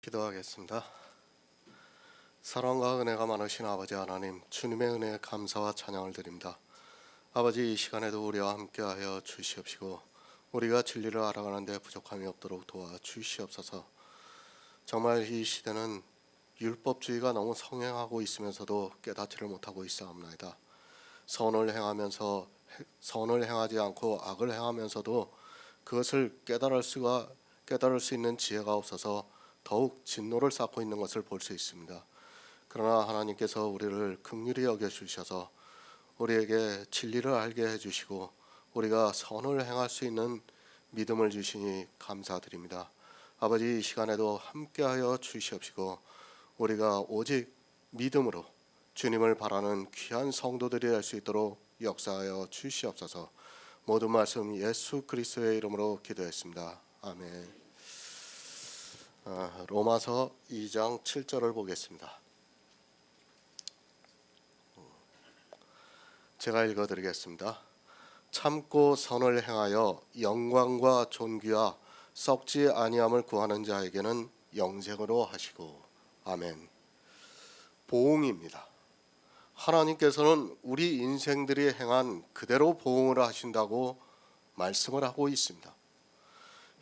기도하겠습니다. 사랑과 은혜가 많으신 아버지 하나님, 주님의 은혜에 감사와 찬양을 드립니다. 아버지, 이 시간에도 우리와 함께하여 주시옵시고 우리가 진리를 알아가는 데 부족함이 없도록 도와주시옵소서. 정말 이 시대는 율법주의가 너무 성행하고 있으면서도 깨닫지를 못하고 있사옵나이다. 선을 행하지 않고 악을 행하면서도 그것을 깨달을 수 있는 지혜가 없어서 더욱 진노를 쌓고 있는 것을 볼 수 있습니다. 그러나 하나님께서 우리를 긍휼히 여겨주셔서 우리에게 진리를 알게 해주시고 우리가 선을 행할 수 있는 믿음을 주시니 감사드립니다. 아버지, 이 시간에도 함께하여 주시옵시고 우리가 오직 믿음으로 주님을 바라는 귀한 성도들이 될 수 있도록 역사하여 주시옵소서. 모든 말씀 예수 그리스도의 이름으로 기도했습니다. 아멘. 로마서 2장 7절을 보겠습니다. 제가 읽어드리겠습니다. 참고 선을 행하여 영광과 존귀와 썩지 아니함을 구하는 자에게는 영생으로 하시고. 아멘. 보응입니다. 하나님께서는 우리 인생들이 행한 그대로 보응을 하신다고 말씀을 하고 있습니다.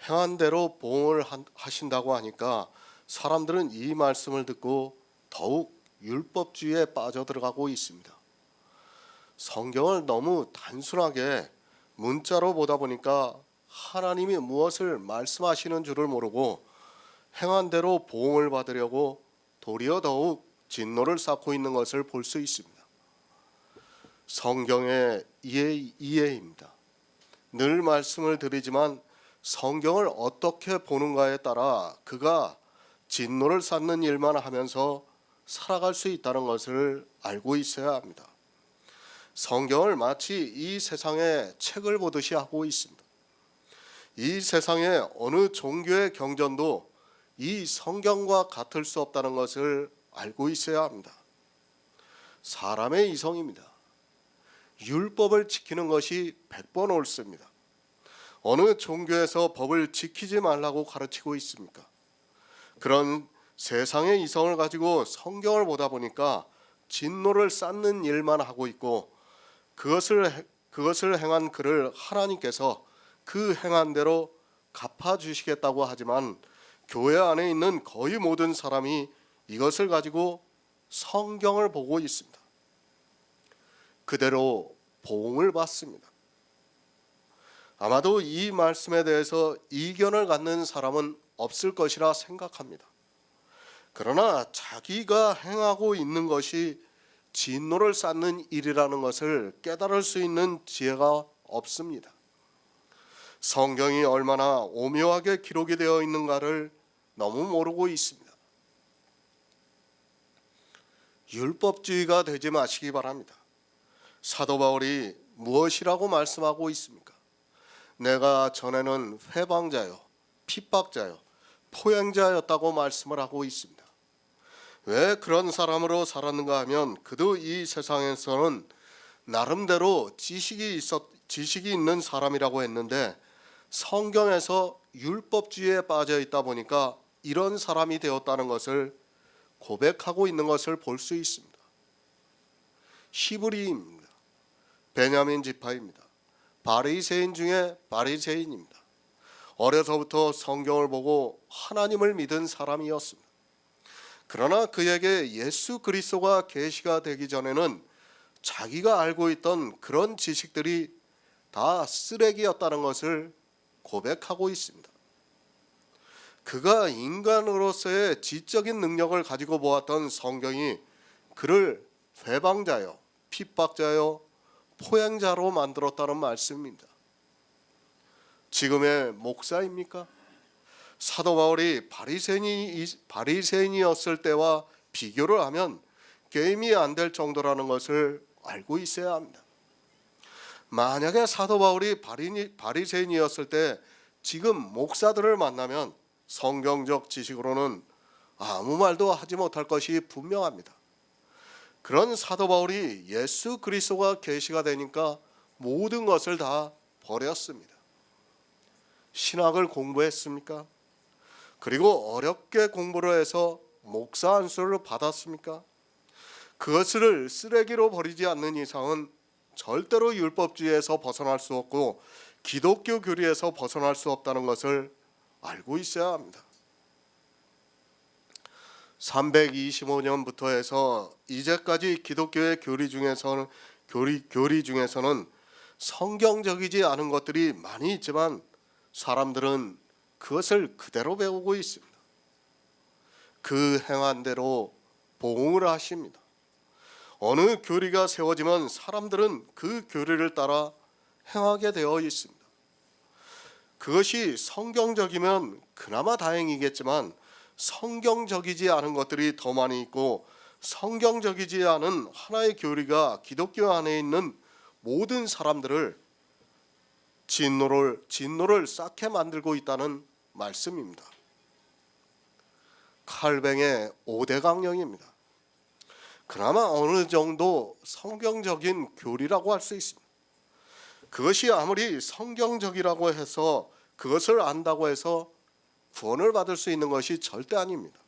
행한 대로 보응을 하신다고 하니까 사람들은 이 말씀을 듣고 더욱 율법주의에 빠져들어가고 있습니다. 성경을 너무 단순하게 문자로 보다 보니까 하나님이 무엇을 말씀하시는 줄을 모르고 행한 대로 보응을 받으려고 도리어 더욱 진노를 쌓고 있는 것을 볼 수 있습니다. 성경의 이해입니다. 늘 말씀을 드리지만 성경을 어떻게 보는가에 따라 그가 진노를 쌓는 일만 하면서 살아갈 수 있다는 것을 알고 있어야 합니다. 성경을 마치 이 세상의 책을 보듯이 하고 있습니다. 이 세상의 어느 종교의 경전도 이 성경과 같을 수 없다는 것을 알고 있어야 합니다. 사람의 이성입니다. 율법을 지키는 것이 100번 옳습니다. 어느 종교에서 법을 지키지 말라고 가르치고 있습니까? 그런 세상의 이성을 가지고 성경을 보다 보니까 진노를 쌓는 일만 하고 있고 그것을 행한 그를 하나님께서 그 행한 대로 갚아주시겠다고 하지만 교회 안에 있는 거의 모든 사람이 이것을 가지고 성경을 보고 있습니다. 그대로 보응을 받습니다. 아마도 이 말씀에 대해서 이견을 갖는 사람은 없을 것이라 생각합니다. 그러나 자기가 행하고 있는 것이 진노를 쌓는 일이라는 것을 깨달을 수 있는 지혜가 없습니다. 성경이 얼마나 오묘하게 기록이 되어 있는가를 너무 모르고 있습니다. 율법주의가 되지 마시기 바랍니다. 사도 바울이 무엇이라고 말씀하고 있습니까? 내가 전에는 회방자요, 핍박자요, 포행자였다고 말씀을 하고 있습니다. 왜 그런 사람으로 살았는가 하면 그도 이 세상에서는 나름대로 지식이 있는 사람이라고 했는데 성경에서 율법주의에 빠져 있다 보니까 이런 사람이 되었다는 것을 고백하고 있는 것을 볼 수 있습니다. 히브리입니다. 베냐민 지파입니다. 바리새인 중에 바리새인입니다. 어려서부터 성경을 보고 하나님을 믿은 사람이었습니다. 그러나 그에게 예수 그리스도가 계시가 되기 전에는 자기가 알고 있던 그런 지식들이 다 쓰레기였다는 것을 고백하고 있습니다. 그가 인간으로서의 지적인 능력을 가지고 보았던 성경이 그를 회방자요, 핍박자요, 포행자로 만들었다는 말씀입니다. 지금의 목사입니까? 사도 바울이 바리새인이었을 때와 비교를 하면 게임이 안 될 정도라는 것을 알고 있어야 합니다. 만약에 사도 바울이 바리새인이었을 때 지금 목사들을 만나면 성경적 지식으로는 아무 말도 하지 못할 것이 분명합니다. 그런 사도 바울이 예수 그리스도가 계시가 되니까 모든 것을 다 버렸습니다. 신학을 공부했습니까? 그리고 어렵게 공부를 해서 목사 안수를 받았습니까? 그것을 쓰레기로 버리지 않는 이상은 절대로 율법주의에서 벗어날 수 없고 기독교 교리에서 벗어날 수 없다는 것을 알고 있어야 합니다. 325년부터 해서 이제까지 기독교의 교리 중에서는 성경적이지 않은 것들이 많이 있지만 사람들은 그것을 그대로 배우고 있습니다. 그 행한 대로 보응을 하십니다. 어느 교리가 세워지면 사람들은 그 교리를 따라 행하게 되어 있습니다. 그것이 성경적이면 그나마 다행이겠지만 성경적이지 않은 것들이 더 많이 있고 성경적이지 않은 하나의 교리가 기독교 안에 있는 모든 사람들을 진노를 쌓게 만들고 있다는 말씀입니다. 칼뱅의 5대 강령입니다. 그나마 어느 정도 성경적인 교리라고 할 수 있습니다. 그것이 아무리 성경적이라고 해서 그것을 안다고 해서 구원을 받을 수 있는 것이 절대 아닙니다.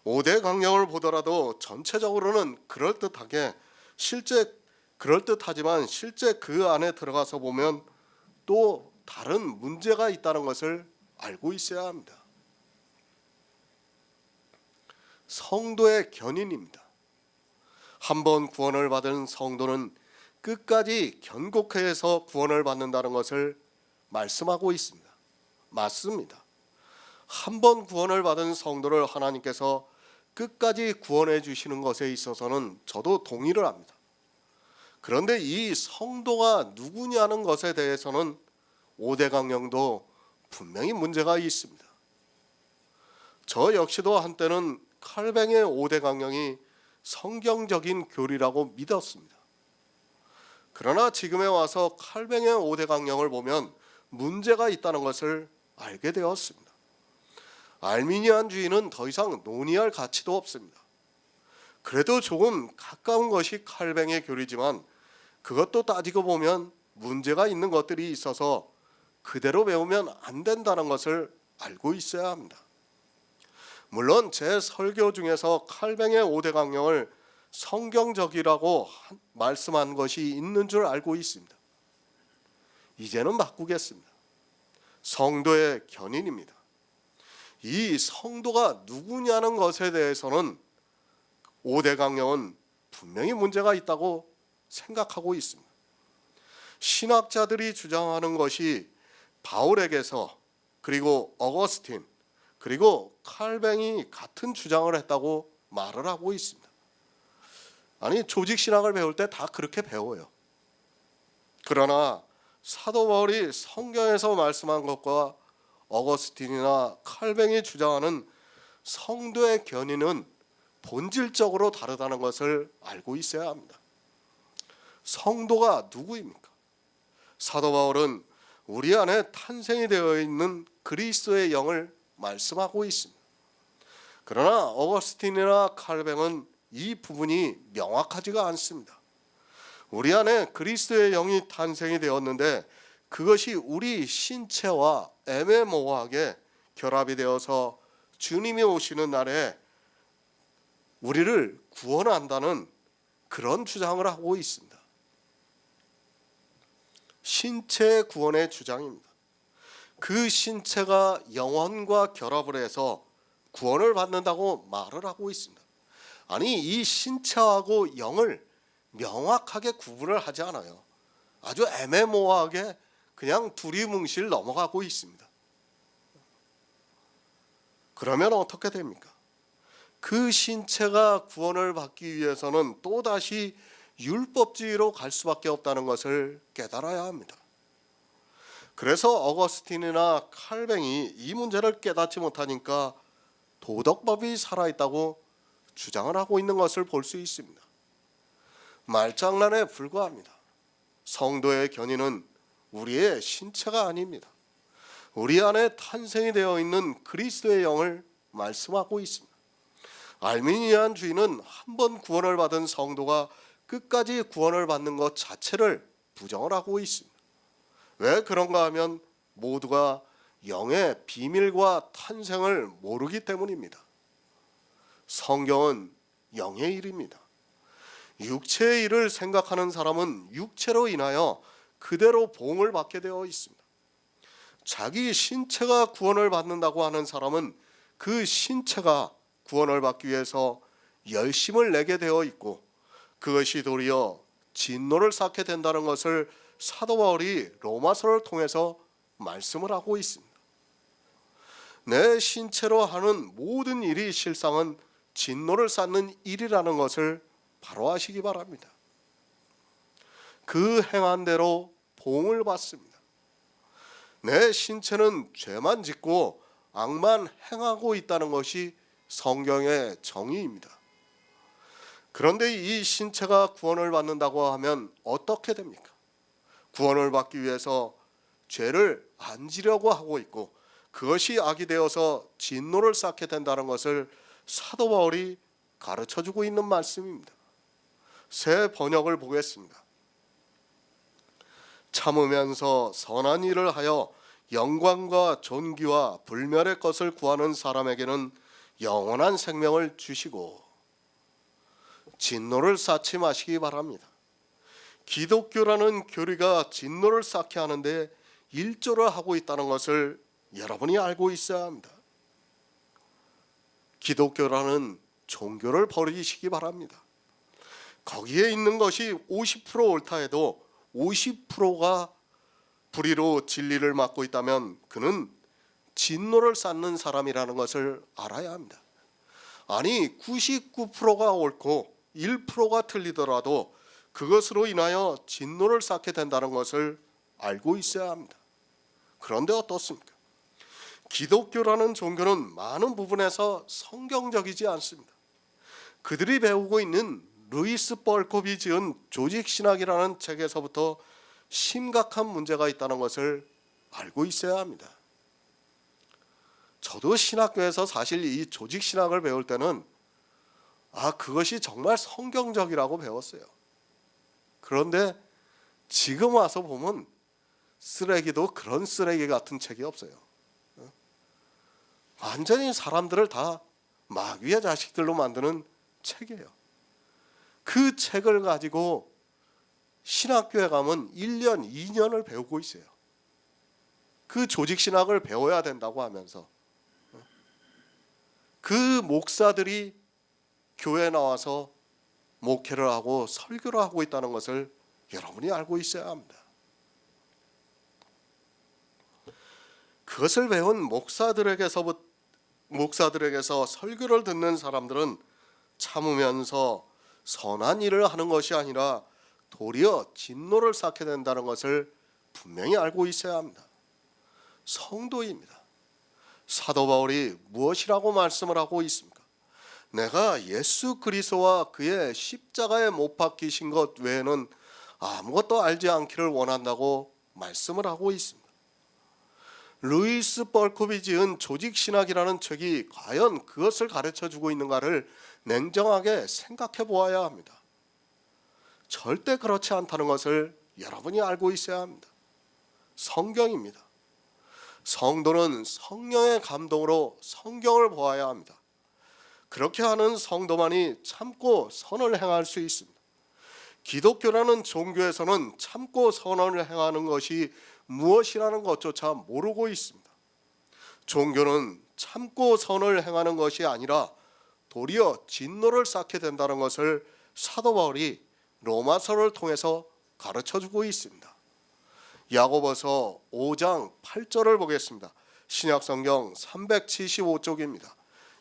5대 강령을 보더라도 전체적으로는 그럴듯하지만 실제 그 안에 들어가서 보면 또 다른 문제가 있다는 것을 알고 있어야 합니다. 성도의 견인입니다. 한번 구원을 받은 성도는 끝까지 견고해서 구원을 받는다는 것을 말씀하고 있습니다. 맞습니다. 한번 구원을 받은 성도를 하나님께서 끝까지 구원해 주시는 것에 있어서는 저도 동의를 합니다. 그런데 이 성도가 누구냐는 것에 대해서는 5대 강령도 분명히 문제가 있습니다. 저 역시도 한때는 칼뱅의 5대 강령이 성경적인 교리라고 믿었습니다. 그러나 지금에 와서 칼뱅의 5대 강령을 보면 문제가 있다는 것을 알게 되었습니다. 알미니안주의는 더 이상 논의할 가치도 없습니다. 그래도 조금 가까운 것이 칼뱅의 교리지만 그것도 따지고 보면 문제가 있는 것들이 있어서 그대로 배우면 안 된다는 것을 알고 있어야 합니다. 물론 제 설교 중에서 칼뱅의 5대 강령을 성경적이라고 말씀한 것이 있는 줄 알고 있습니다. 이제는 바꾸겠습니다. 성도의 견인입니다. 이 성도가 누구냐는 것에 대해서는 5대 강령은 분명히 문제가 있다고 생각하고 있습니다. 신학자들이 주장하는 것이 바울에게서 그리고 어거스틴 그리고 칼뱅이 같은 주장을 했다고 말을 하고 있습니다. 아니 조직신학을 배울 때 다 그렇게 배워요. 그러나 사도 바울이 성경에서 말씀한 것과 어거스틴이나 칼뱅이 주장하는 성도의 견인은 본질적으로 다르다는 것을 알고 있어야 합니다. 성도가 누구입니까? 사도 바울은 우리 안에 탄생이 되어 있는 그리스도의 영을 말씀하고 있습니다. 그러나 어거스틴이나 칼뱅은 이 부분이 명확하지가 않습니다. 우리 안에 그리스도의 영이 탄생이 되었는데 그것이 우리 신체와 애매모호하게 결합이 되어서 주님이 오시는 날에 우리를 구원한다는 그런 주장을 하고 있습니다. 신체 구원의 주장입니다. 그 신체가 영혼과 결합을 해서 구원을 받는다고 말을 하고 있습니다. 아니 이 신체하고 영을 명확하게 구분을 하지 않아요. 아주 애매모호하게 그냥 두리뭉실 넘어가고 있습니다. 그러면 어떻게 됩니까? 그 신체가 구원을 받기 위해서는 또다시 율법주의로 갈 수밖에 없다는 것을 깨달아야 합니다. 그래서 어거스틴이나 칼뱅이 이 문제를 깨닫지 못하니까 도덕법이 살아있다고 주장을 하고 있는 것을 볼 수 있습니다. 말장난에 불과합니다. 성도의 견인은 우리의 신체가 아닙니다. 우리 안에 탄생이 되어 있는 그리스도의 영을 말씀하고 있습니다. 알미니안주의는 한 번 구원을 받은 성도가 끝까지 구원을 받는 것 자체를 부정을 하고 있습니다. 왜 그런가 하면 모두가 영의 비밀과 탄생을 모르기 때문입니다. 성경은 영의 일입니다. 육체의 일을 생각하는 사람은 육체로 인하여 그대로 보응을 받게 되어 있습니다. 자기 신체가 구원을 받는다고 하는 사람은 그 신체가 구원을 받기 위해서 열심을 내게 되어 있고, 그것이 도리어 진노를 쌓게 된다는 것을 사도 바울이 로마서를 통해서 말씀을 하고 있습니다. 내 신체로 하는 모든 일이 실상은 진노를 쌓는 일이라는 것을 바로 아시기 바랍니다. 그 행한 대로 보응을 받습니다. 내 신체는 죄만 짓고 악만 행하고 있다는 것이 성경의 정의입니다. 그런데 이 신체가 구원을 받는다고 하면 어떻게 됩니까? 구원을 받기 위해서 죄를 안 지려고 하고 있고, 그것이 악이 되어서 진노를 쌓게 된다는 것을 사도 바울이 가르쳐주고 있는 말씀입니다. 새 번역을 보겠습니다. 참으면서 선한 일을 하여 영광과 존귀와 불멸의 것을 구하는 사람에게는 영원한 생명을 주시고 진노를 쌓지 마시기 바랍니다. 기독교라는 교리가 진노를 쌓게 하는데 일조를 하고 있다는 것을 여러분이 알고 있어야 합니다. 기독교라는 종교를 버리시기 바랍니다. 거기에 있는 것이 50% 옳다 해도 50%가 불의로 진리를 맡고 있다면 그는 진노를 쌓는 사람이라는 것을 알아야 합니다. 아니 99%가 옳고 1%가 틀리더라도 그것으로 인하여 진노를 쌓게 된다는 것을 알고 있어야 합니다. 그런데 어떻습니까? 기독교라는 종교는 많은 부분에서 성경적이지 않습니다. 그들이 배우고 있는 루이스 벌코비 지은 조직신학이라는 책에서부터 심각한 문제가 있다는 것을 알고 있어야 합니다. 저도 신학교에서 사실 이 조직신학을 배울 때는 그것이 정말 성경적이라고 배웠어요. 그런데 지금 와서 보면 쓰레기도 그런 쓰레기 같은 책이 없어요. 완전히 사람들을 다 마귀의 자식들로 만드는 책이에요. 그 책을 가지고 신학교에 가면 1년, 2년을 배우고 있어요. 그 조직신학을 배워야 된다고 하면서 그 목사들이 교회에 나와서 목회를 하고 설교를 하고 있다는 것을 여러분이 알고 있어야 합니다. 그것을 배운 목사들에게서 설교를 듣는 사람들은 참으면서 선한 일을 하는 것이 아니라 도리어 진노를 쌓게 된다는 것을 분명히 알고 있어야 합니다. 성도입니다. 사도 바울이 무엇이라고 말씀을 하고 있습니까? 내가 예수 그리스도와 그의 십자가에 못 박히신 것 외에는 아무것도 알지 않기를 원한다고 말씀을 하고 있습니다. 루이스 벌코비 지은 조직신학이라는 책이 과연 그것을 가르쳐주고 있는가를 냉정하게 생각해 보아야 합니다. 절대 그렇지 않다는 것을 여러분이 알고 있어야 합니다. 성경입니다. 성도는 성령의 감동으로 성경을 보아야 합니다. 그렇게 하는 성도만이 참고 선을 행할 수 있습니다. 기독교라는 종교에서는 참고 선을 행하는 것이 무엇이라는 것조차 모르고 있습니다. 종교는 참고 선을 행하는 것이 아니라 도리어 진노를 쌓게 된다는 것을 사도 바울이 로마서를 통해서 가르쳐주고 있습니다. 야고보서 5장 8절을 보겠습니다. 신약성경 375쪽입니다.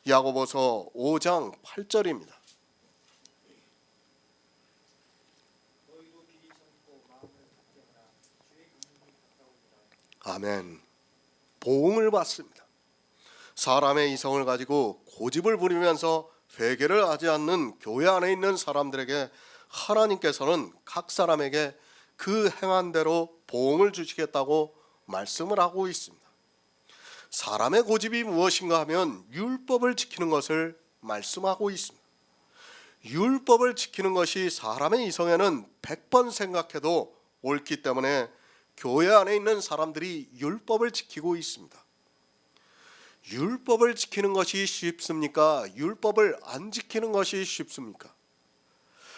야고보서 5장 8절입니다. 아멘. 보응을 받습니다. 사람의 이성을 가지고 고집을 부리면서 회개를 하지 않는 교회 안에 있는 사람들에게 하나님께서는 각 사람에게 그 행한 대로 보응을 주시겠다고 말씀을 하고 있습니다. 사람의 고집이 무엇인가 하면 율법을 지키는 것을 말씀하고 있습니다. 율법을 지키는 것이 사람의 이성에는 100번 생각해도 옳기 때문에 교회 안에 있는 사람들이 율법을 지키고 있습니다. 율법을 지키는 것이 쉽습니까? 율법을 안 지키는 것이 쉽습니까?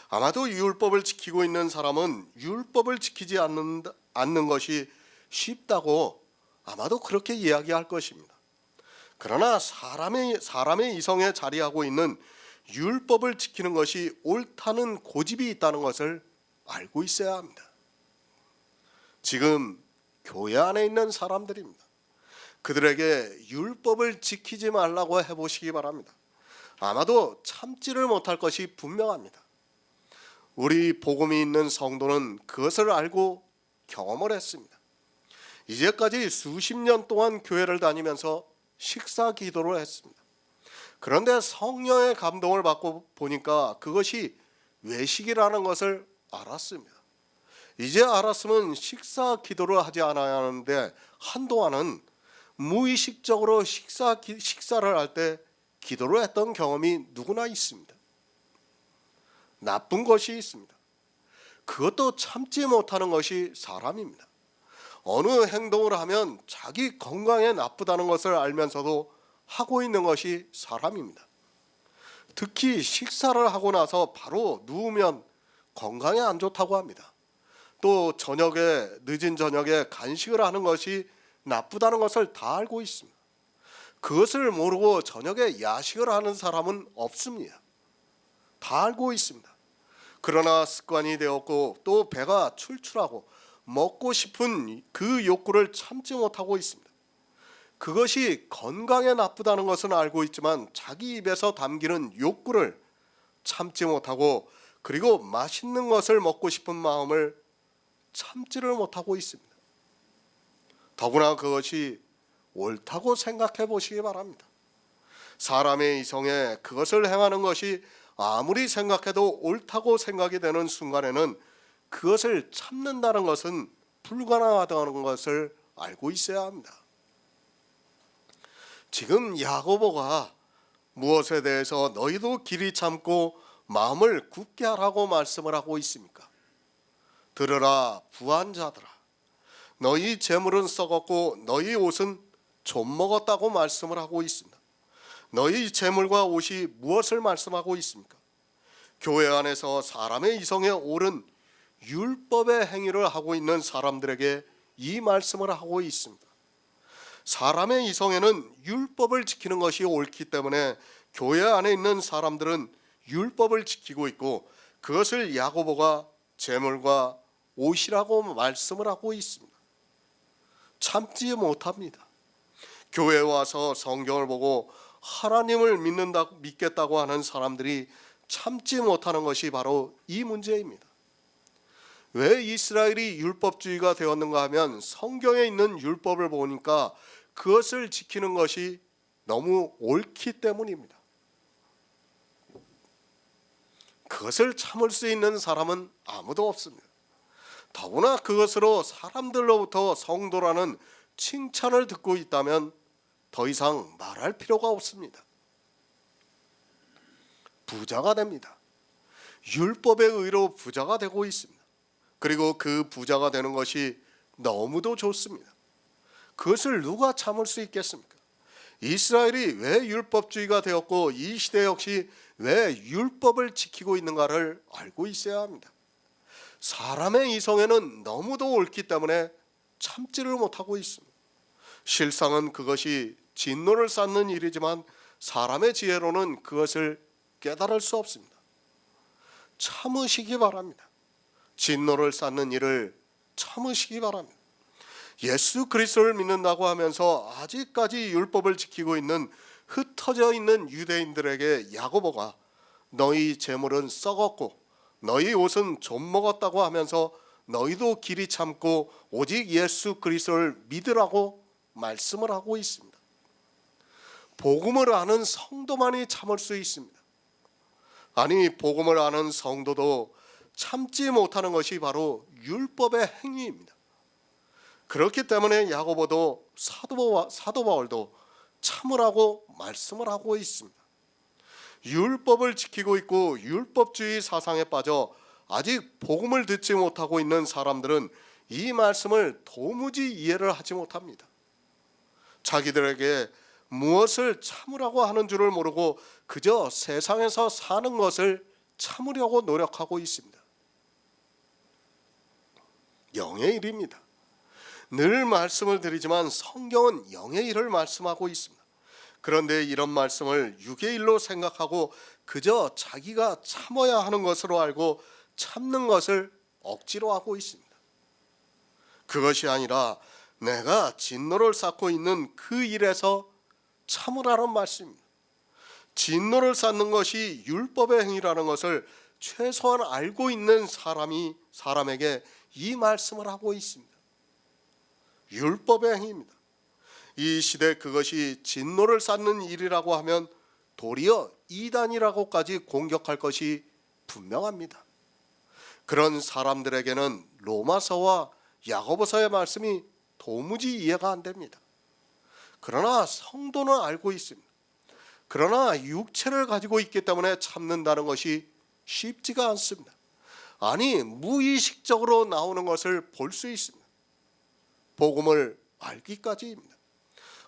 아마도 율법을 지키고 있는 사람은 율법을 지키지 않는 것이 쉽다고 아마도 그렇게 이야기할 것입니다. 그러나 사람의 이성에 자리하고 있는 율법을 지키는 것이 옳다는 고집이 있다는 것을 알고 있어야 합니다. 지금 교회 안에 있는 사람들입니다. 그들에게 율법을 지키지 말라고 해보시기 바랍니다. 아마도 참지를 못할 것이 분명합니다. 우리 복음이 있는 성도는 그것을 알고 경험을 했습니다. 이제까지 수십 년 동안 교회를 다니면서 식사 기도를 했습니다. 그런데 성령의 감동을 받고 보니까 그것이 외식이라는 것을 알았습니다. 이제 알았으면 식사 기도를 하지 않아야 하는데 한동안은 무의식적으로 식사를 할 때 기도를 했던 경험이 누구나 있습니다. 나쁜 것이 있습니다. 그것도 참지 못하는 것이 사람입니다. 어느 행동을 하면 자기 건강에 나쁘다는 것을 알면서도 하고 있는 것이 사람입니다. 특히 식사를 하고 나서 바로 누우면 건강에 안 좋다고 합니다. 또 늦은 저녁에 간식을 하는 것이 나쁘다는 것을 다 알고 있습니다. 그것을 모르고 저녁에 야식을 하는 사람은 없습니다. 다 알고 있습니다. 그러나 습관이 되었고 또 배가 출출하고 먹고 싶은 그 욕구를 참지 못하고 있습니다. 그것이 건강에 나쁘다는 것은 알고 있지만 자기 입에서 담기는 욕구를 참지 못하고 그리고 맛있는 것을 먹고 싶은 마음을 참지를 못하고 있습니다. 더구나 그것이 옳다고 생각해 보시기 바랍니다. 사람의 이성에 그것을 행하는 것이 아무리 생각해도 옳다고 생각이 되는 순간에는 그것을 참는다는 것은 불가능하다는 것을 알고 있어야 합니다. 지금 야고보가 무엇에 대해서 너희도 길이 참고 마음을 굳게 하라고 말씀을 하고 있습니까? 들으라 부한 자들아, 너희 재물은 썩었고 너희 옷은 좀 먹었다고 말씀을 하고 있습니다. 너희 재물과 옷이 무엇을 말씀하고 있습니까? 교회 안에서 사람의 이성에 옳은 율법의 행위를 하고 있는 사람들에게 이 말씀을 하고 있습니다. 사람의 이성에는 율법을 지키는 것이 옳기 때문에 교회 안에 있는 사람들은 율법을 지키고 있고 그것을 야고보가 재물과 옷이라고 말씀을 하고 있습니다. 참지 못합니다. 교회에 와서 성경을 보고 하나님을 믿겠다고 하는 사람들이 참지 못하는 것이 바로 이 문제입니다. 왜 이스라엘이 율법주의가 되었는가 하면 성경에 있는 율법을 보니까 그것을 지키는 것이 너무 옳기 때문입니다. 그것을 참을 수 있는 사람은 아무도 없습니다. 더구나 그것으로 사람들로부터 성도라는 칭찬을 듣고 있다면 더 이상 말할 필요가 없습니다. 부자가 됩니다. 율법의 의로 부자가 되고 있습니다. 그리고 그 부자가 되는 것이 너무도 좋습니다. 그것을 누가 참을 수 있겠습니까? 이스라엘이 왜 율법주의가 되었고 이 시대 역시 왜 율법을 지키고 있는가를 알고 있어야 합니다. 사람의 이성에는 너무도 옳기 때문에 참지를 못하고 있습니다. 실상은 그것이 진노를 쌓는 일이지만 사람의 지혜로는 그것을 깨달을 수 없습니다. 참으시기 바랍니다. 진노를 쌓는 일을 참으시기 바랍니다. 예수 그리스도를 믿는다고 하면서 아직까지 율법을 지키고 있는 흩어져 있는 유대인들에게 야고보가 너희 재물은 썩었고 너희 옷은 좀 먹었다고 하면서 너희도 길이 참고 오직 예수 그리스도를 믿으라고 말씀을 하고 있습니다. 복음을 아는 성도만이 참을 수 있습니다. 아니 복음을 아는 성도도 참지 못하는 것이 바로 율법의 행위입니다. 그렇기 때문에 야고보도 사도 바울도 참으라고 말씀을 하고 있습니다. 율법을 지키고 있고 율법주의 사상에 빠져 아직 복음을 듣지 못하고 있는 사람들은 이 말씀을 도무지 이해를 하지 못합니다. 자기들에게 무엇을 참으라고 하는 줄을 모르고 그저 세상에서 사는 것을 참으려고 노력하고 있습니다. 영의 일입니다. 늘 말씀을 드리지만 성경은 영의 일을 말씀하고 있습니다. 그런데 이런 말씀을 육의 일로 생각하고 그저 자기가 참아야 하는 것으로 알고 참는 것을 억지로 하고 있습니다. 그것이 아니라 내가 진노를 쌓고 있는 그 일에서 참으라는 말씀입니다. 진노를 쌓는 것이 율법의 행위라는 것을 최소한 알고 있는 사람에게 이 말씀을 하고 있습니다. 율법의 행위입니다. 이 시대 그것이 진노를 쌓는 일이라고 하면 도리어 이단이라고까지 공격할 것이 분명합니다. 그런 사람들에게는 로마서와 야고보서의 말씀이 도무지 이해가 안 됩니다. 그러나 성도는 알고 있습니다. 그러나 육체를 가지고 있기 때문에 참는다는 것이 쉽지가 않습니다. 아니, 무의식적으로 나오는 것을 볼 수 있습니다. 복음을 알기까지입니다.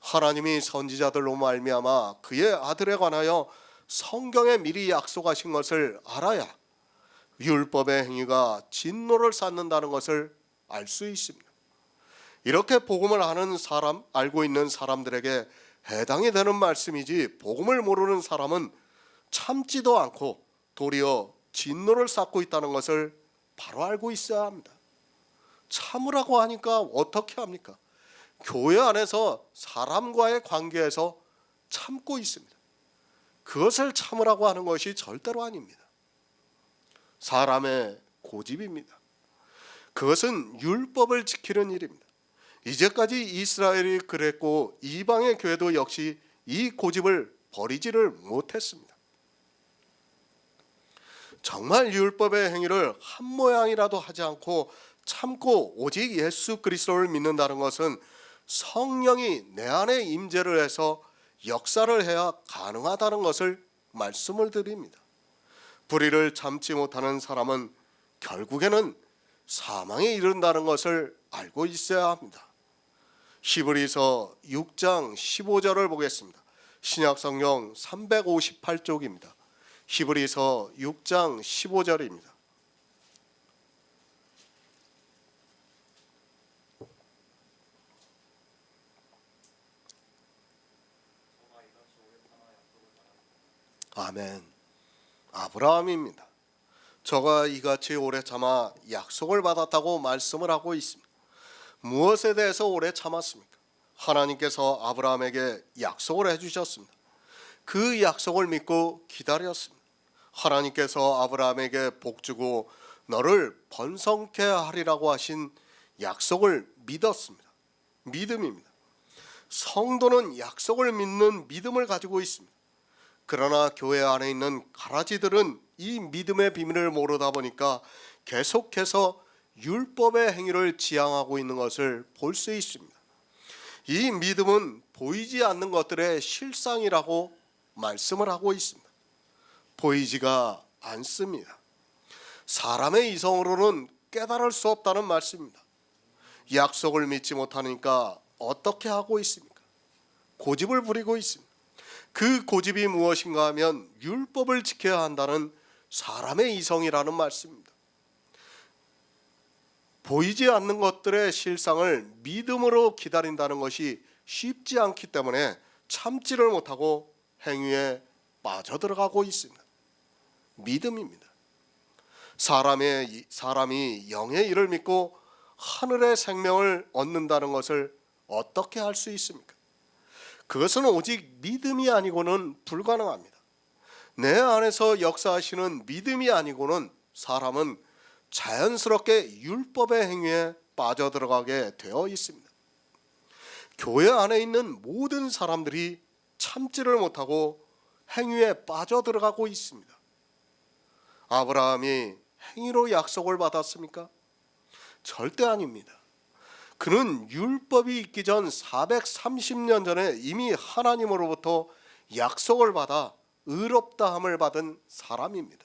하나님이 선지자들로 말미암아 그의 아들에 관하여 성경에 미리 약속하신 것을 알아야 율법의 행위가 진노를 쌓는다는 것을 알 수 있습니다. 이렇게 복음을 아는 사람, 알고 있는 사람들에게 해당이 되는 말씀이지, 복음을 모르는 사람은 참지도 않고 도리어 진노를 쌓고 있다는 것을 바로 알고 있어야 합니다. 참으라고 하니까 어떻게 합니까? 교회 안에서 사람과의 관계에서 참고 있습니다. 그것을 참으라고 하는 것이 절대로 아닙니다. 사람의 고집입니다. 그것은 율법을 지키는 일입니다. 이제까지 이스라엘이 그랬고 이방의 교회도 역시 이 고집을 버리지를 못했습니다. 정말 율법의 행위를 한 모양이라도 하지 않고 참고 오직 예수 그리스도를 믿는다는 것은 성령이 내 안에 임재를 해서 역사를 해야 가능하다는 것을 말씀을 드립니다. 불의를 참지 못하는 사람은 결국에는 사망에 이른다는 것을 알고 있어야 합니다. 히브리서 6장 15절을 보겠습니다. 신약성경 358쪽입니다. 히브리서 6장 15절입니다. 아멘. 아브라함입니다. 저가 이같이 오래 참아 약속을 받았다고 말씀을 하고 있습니다. 무엇에 대해서 오래 참았습니까? 하나님께서 아브라함에게 약속을 해주셨습니다. 그 약속을 믿고 기다렸습니다. 하나님께서 아브라함에게 복주고 너를 번성케 하리라고 하신 약속을 믿었습니다. 믿음입니다. 성도는 약속을 믿는 믿음을 가지고 있습니다. 그러나 교회 안에 있는 가라지들은 이 믿음의 비밀을 모르다 보니까 계속해서 율법의 행위를 지향하고 있는 것을 볼 수 있습니다. 이 믿음은 보이지 않는 것들의 실상이라고 말씀을 하고 있습니다. 보이지가 않습니다. 사람의 이성으로는 깨달을 수 없다는 말씀입니다. 약속을 믿지 못하니까 어떻게 하고 있습니까? 고집을 부리고 있습니다. 그 고집이 무엇인가 하면 율법을 지켜야 한다는 사람의 이성이라는 말씀입니다. 보이지 않는 것들의 실상을 믿음으로 기다린다는 것이 쉽지 않기 때문에 참지를 못하고 행위에 빠져들어가고 있습니다. 믿음입니다. 사람이 영의 일을 믿고 하늘의 생명을 얻는다는 것을 어떻게 할 수 있습니까? 그것은 오직 믿음이 아니고는 불가능합니다. 내 안에서 역사하시는 믿음이 아니고는 사람은 자연스럽게 율법의 행위에 빠져들어가게 되어 있습니다. 교회 안에 있는 모든 사람들이 참지를 못하고 행위에 빠져들어가고 있습니다. 아브라함이 행위로 약속을 받았습니까? 절대 아닙니다. 그는 율법이 있기 전 430년 전에 이미 하나님으로부터 약속을 받아 의롭다함을 받은 사람입니다.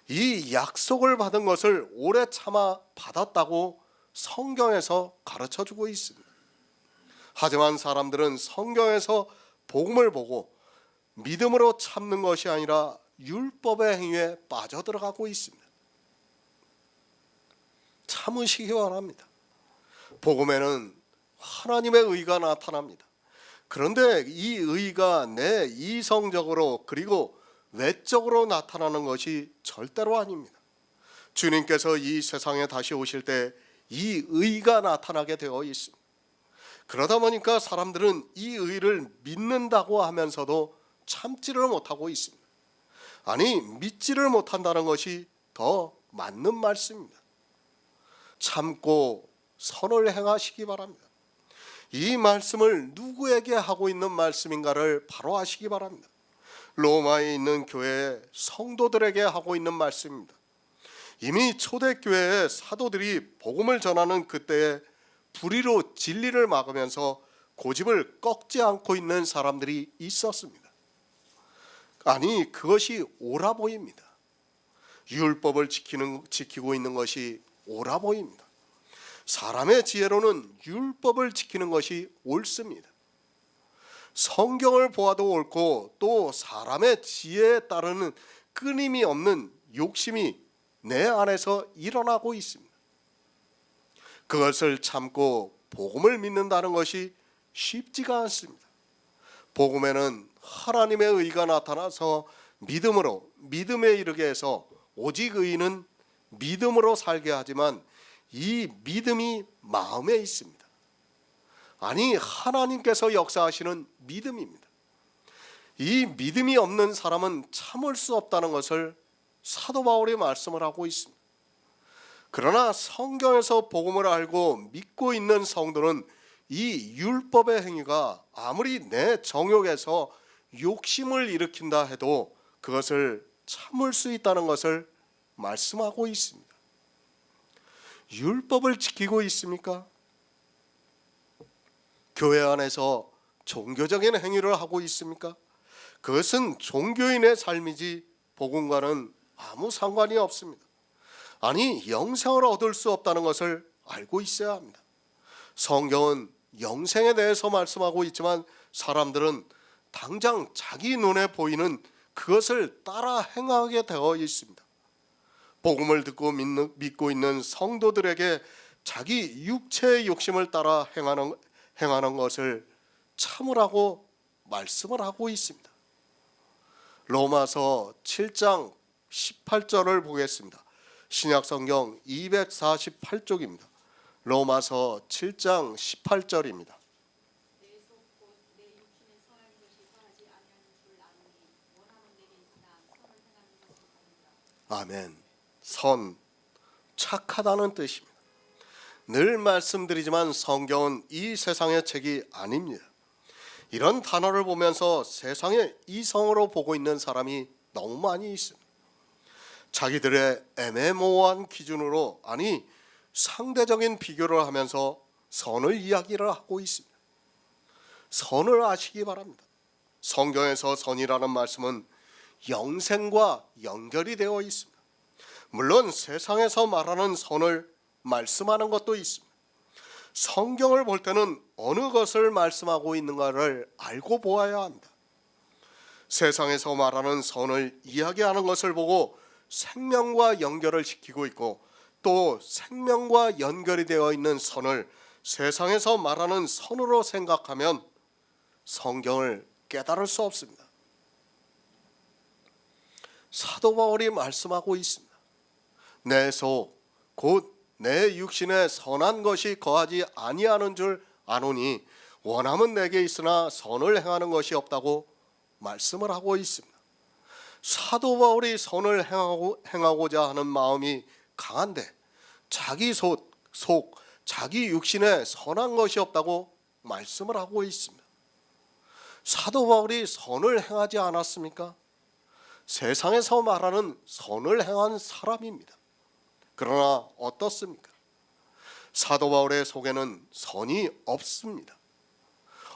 이 약속을 받은 것을 오래 참아 받았다고 성경에서 가르쳐주고 있습니다. 하지만 사람들은 성경에서 복음을 보고 믿음으로 참는 것이 아니라 율법의 행위에 빠져들어가고 있습니다. 참으시기 바랍니다. 복음에는 하나님의 의가 나타납니다. 그런데 이 의가 내 이성적으로 그리고 외적으로 나타나는 것이 절대로 아닙니다. 주님께서 이 세상에 다시 오실 때 이 의가 나타나게 되어 있습니다. 그러다 보니까 사람들은 이 의를 믿는다고 하면서도 참지를 못하고 있습니다. 아니, 믿지를 못한다는 것이 더 맞는 말씀입니다. 참고 선을 행하시기 바랍니다. 이 말씀을 누구에게 하고 있는 말씀인가를 바로 아시기 바랍니다. 로마에 있는 교회의 성도들에게 하고 있는 말씀입니다. 이미 초대교회의 사도들이 복음을 전하는 그때에 불의로 진리를 막으면서 고집을 꺾지 않고 있는 사람들이 있었습니다. 아니, 그것이 옳아 보입니다. 율법을 지키고 있는 것이 옳아 보입니다. 사람의 지혜로는 율법을 지키는 것이 옳습니다. 성경을 보아도 옳고 또 사람의 지혜에 따르는 끊임이 없는 욕심이 내 안에서 일어나고 있습니다. 그것을 참고 복음을 믿는다는 것이 쉽지가 않습니다. 복음에는 하나님의 의가 나타나서 믿음으로 믿음에 이르게 해서 오직 의인은 믿음으로 살게 하지만 이 믿음이 마음에 있습니다. 아니, 하나님께서 역사하시는 믿음입니다. 이 믿음이 없는 사람은 참을 수 없다는 것을 사도 바울이 말씀을 하고 있습니다. 그러나 성경에서 복음을 알고 믿고 있는 성도는 이 율법의 행위가 아무리 내 정욕에서 욕심을 일으킨다 해도 그것을 참을 수 있다는 것을 말씀하고 있습니다. 율법을 지키고 있습니까? 교회 안에서 종교적인 행위를 하고 있습니까? 그것은 종교인의 삶이지 복음과는 아무 상관이 없습니다. 아니, 영생을 얻을 수 없다는 것을 알고 있어야 합니다. 성경은 영생에 대해서 말씀하고 있지만 사람들은 당장 자기 눈에 보이는 그것을 따라 행하게 되어 있습니다. 복음을 듣고 믿고 있는 성도들에게 자기 육체의 욕심을 따라 행하는 것을 참으라고 말씀을 하고 있습니다. 로마서 7장 18절을 보겠습니다. 신약성경 248쪽입니다. 로마서 7장 18절입니다. 아멘. 선, 착하다는 뜻입니다. 늘 말씀드리지만 성경은 이 세상의 책이 아닙니다. 이런 단어를 보면서 세상의 이성으로 보고 있는 사람이 너무 많이 있습니다. 자기들의 애매모호한 기준으로, 아니 상대적인 비교를 하면서 선을 이야기를 하고 있습니다. 선을 아시기 바랍니다. 성경에서 선이라는 말씀은 영생과 연결이 되어 있습니다. 물론 세상에서 말하는 선을 말씀하는 것도 있습니다. 성경을 볼 때는 어느 것을 말씀하고 있는가를 알고 보아야 합니다. 세상에서 말하는 선을 이야기하는 것을 보고 생명과 연결을 시키고 있고 또 생명과 연결이 되어 있는 선을 세상에서 말하는 선으로 생각하면 성경을 깨달을 수 없습니다. 사도 바울이 말씀하고 있습니다. 내 속 곧 내 육신에 선한 것이 거하지 아니하는 줄 아노니 원함은 내게 있으나 선을 행하는 것이 없다고 말씀을 하고 있습니다. 사도 바울이 선을 행하고자 하는 마음이 강한데 자기 속 자기 육신에 선한 것이 없다고 말씀을 하고 있습니다. 사도 바울이 선을 행하지 않았습니까? 세상에서 말하는 선을 행한 사람입니다. 그러나 어떻습니까? 사도 바울의 속에는 선이 없습니다.